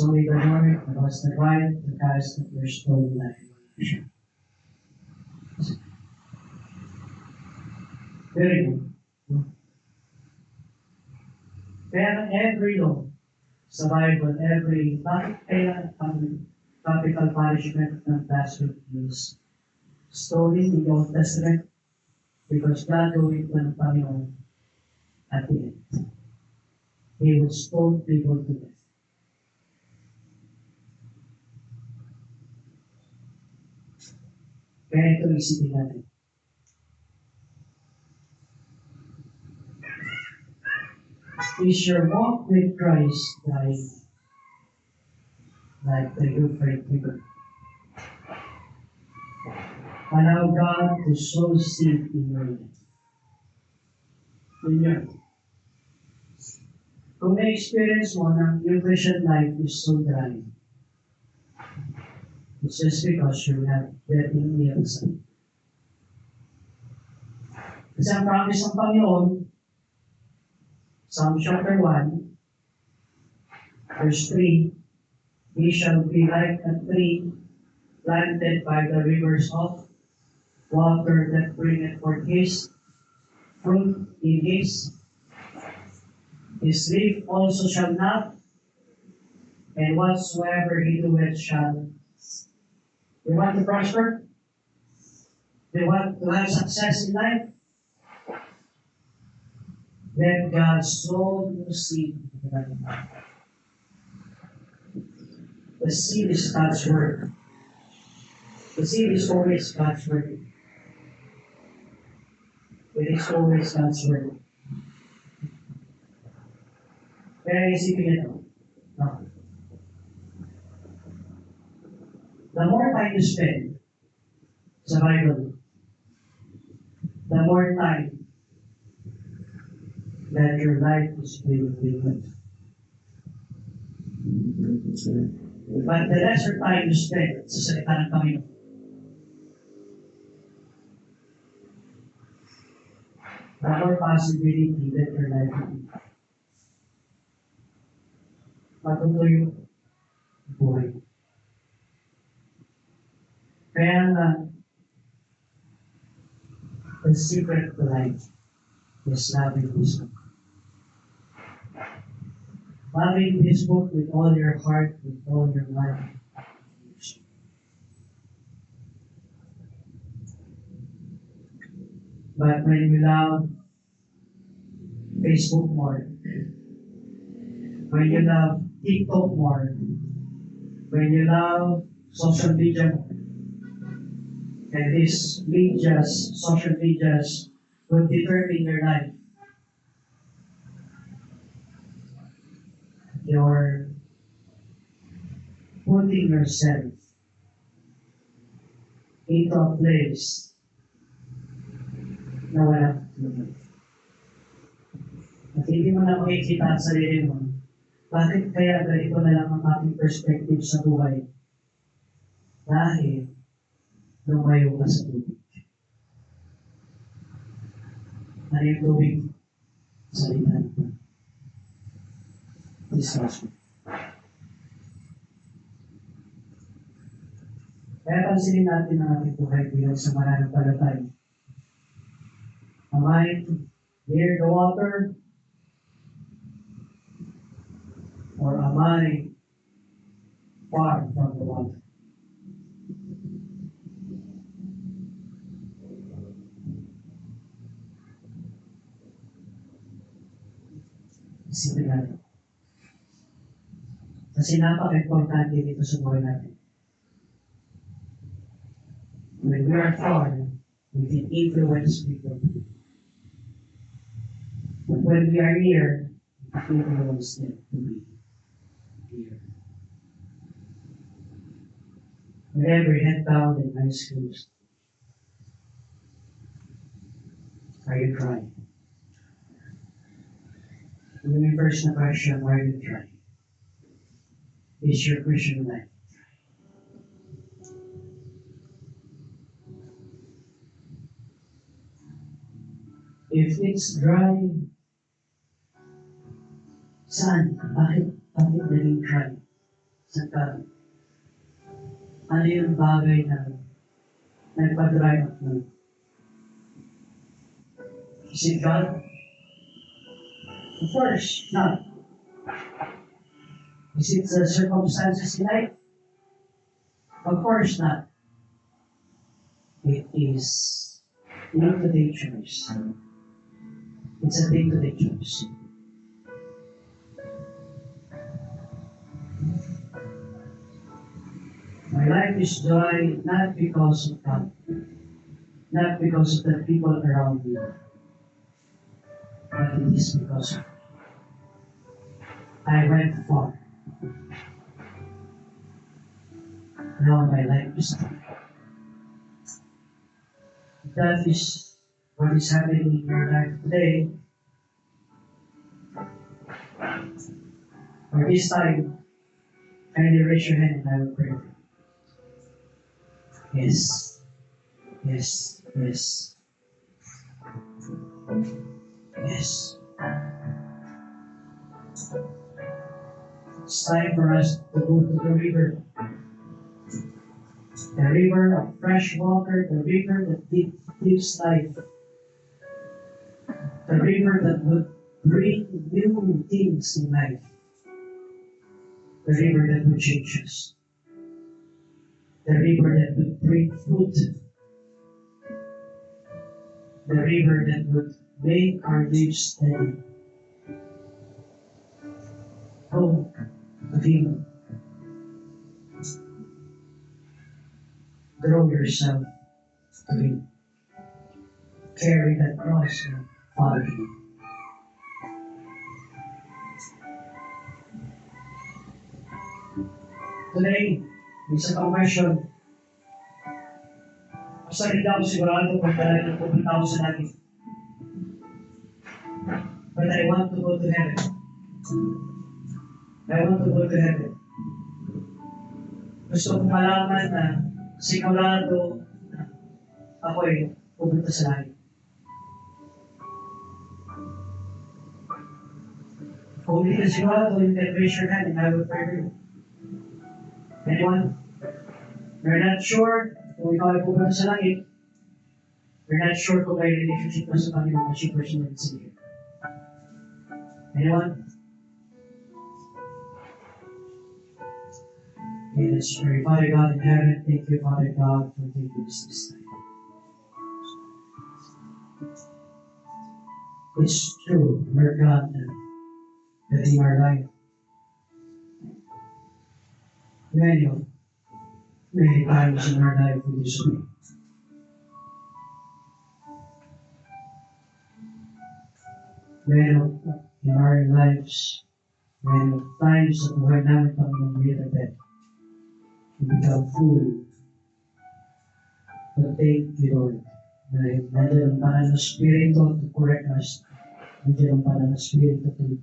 only the Lord who has the right to cast the first stone like a very good. Kaya every law sa Bible, bakit kaya ang capital punishment ng blasphemy is stolen in the Old Testament? Because gagawin ko ng Panginoon at the end. He will stone people to death. Kaya ito isipin natin. Is your walk with Christ like the Euphrates River? Allow God to sow seed in your life. Kung na-experience mo na your Christian life is so dry, it's just because you're not getting the answer. Kasi ang promise ng Panginoon, Psalm chapter 1, verse 3, He shall be like a tree planted by the rivers of water that bringeth forth his fruit in his leaf also shall not, and whatsoever he doeth shall. You want to prosper? You want to have success in life? Let God sow your seed. The seed is God's word. The seed is always God's word. It is always God's word. Kaya isipin ito. No. The more time you spend sa Bible, the more time that your life is filled with good. But the lesser time you spend sa salita ng Panginoon, or possibility that your life will be matutuyo ang buhay. Kaya nga, the secret to life is loving this book. Loving this book with all your heart, with all your mind. But when you love Facebook more, when you love TikTok more, when you love social media more, and these medias, social medias, will determine your life. You're putting yourself into a place na walang tulog. At hindi mo na makikita ang sarili mo, bakit kaya ganito na lang ang ating perspective sa buhay? Dahil lumayo ka sa tubig. Ano yung tubig? Salita nito. Discussion. Kaya pansinin natin ang ating buhay bilang sa mananampalataya. Am I near the water? Or am I far from the water? Isipin natin. Kasi napaka-importante dito sa buhay natin. When we are far, we can influence people. But when we are near, we can influence them to be near. Whenever head down and eyes closed, are you trying? Yung first na question, why are you trying? Is your Christian life? If it's dry, saan? Bakit naging dry? Saan ka? Ano yung bagay na nagpa-dry up mo? Is it God? Of course, not. Is it the circumstances in life? Of course not. It is day-to-day choice. It's a day-to-day choice. My life is joy not because of God, not because of the people around me, but it is because I went far. Now my life is joy. That is what is happening in your life today. For this time, kindly raise your hand and I will pray. Yes, yes, yes, yes. It's time for us to go to the river of fresh water, the river that gives life, the river that would bring new things in life, the river that would change us, the river that would bring fruit, the river that would make our lives steady. Go to Him. Throw yourself to Him. Carry that cross and follow Him. Today, isa pang question. Basta hindi ako sigurado kung talagang pupunta ako sa langit. But I want to go to heaven. I want to go to heaven. Gusto kong malaman na sigurado na ako'y pupunta sa langit. Kung hindi ka sigurado, you can raise your hand and I will pray for you. Anyone? You're not sure kung ikaw ay pupunta sa langit. You're not sure kung may relationship mo sa Panginoon as your personal Savior. Anyone? Okay, let's pray. Father God in heaven, thank you, Father God, for taking us this time. It's true, Lord God, that in our life, many times in our life we disobey. In our lives, many times sa buhay namin, Panginoon, we repent. We become fool. But thank you, Lord, na nandiyan ang banal na Espiritu to correct us. Nandiyan ang banal na Espiritu to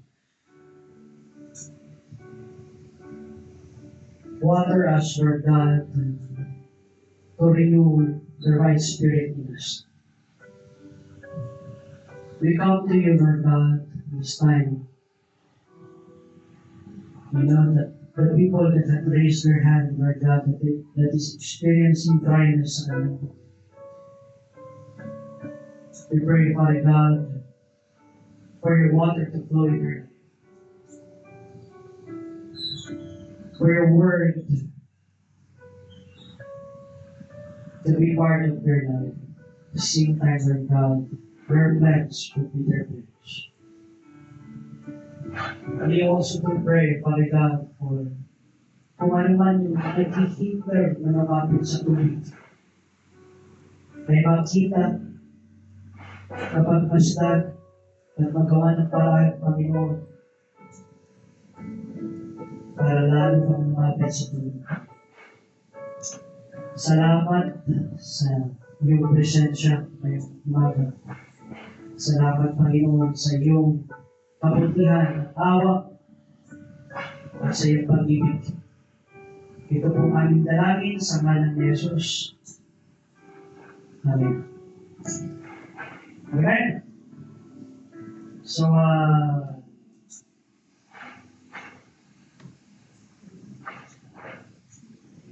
water us, Lord God, to renew the right spirit in us. We come to you, Lord God, this time. We know that the people that have raised their hand, Lord God, that is experiencing dryness, we pray, Father God, for your water to flow in their life. For your word to be part of their life. At the same time, Lord God, your plans would be their plans. And we also to pray, Father God, for kung ano man yung nagkikiper na lumapit sa tubig. May makita, kapagmasdan, at magawa ng paraan, Panginoon, para lalo pang lumapit sa tubig. Salamat sa iyong presensya ngayong umaga. Salamat, Panginoon, sa iyong kabutihan at awa at sa iyong pag-ibig. Ito po aming dalangin sa ngalan ni Jesus. Amen. Amen. So,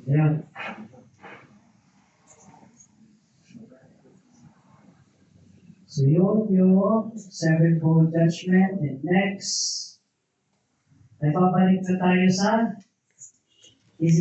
yeah. So yung sevenfold judgment, and next, ay babalik na tayo sa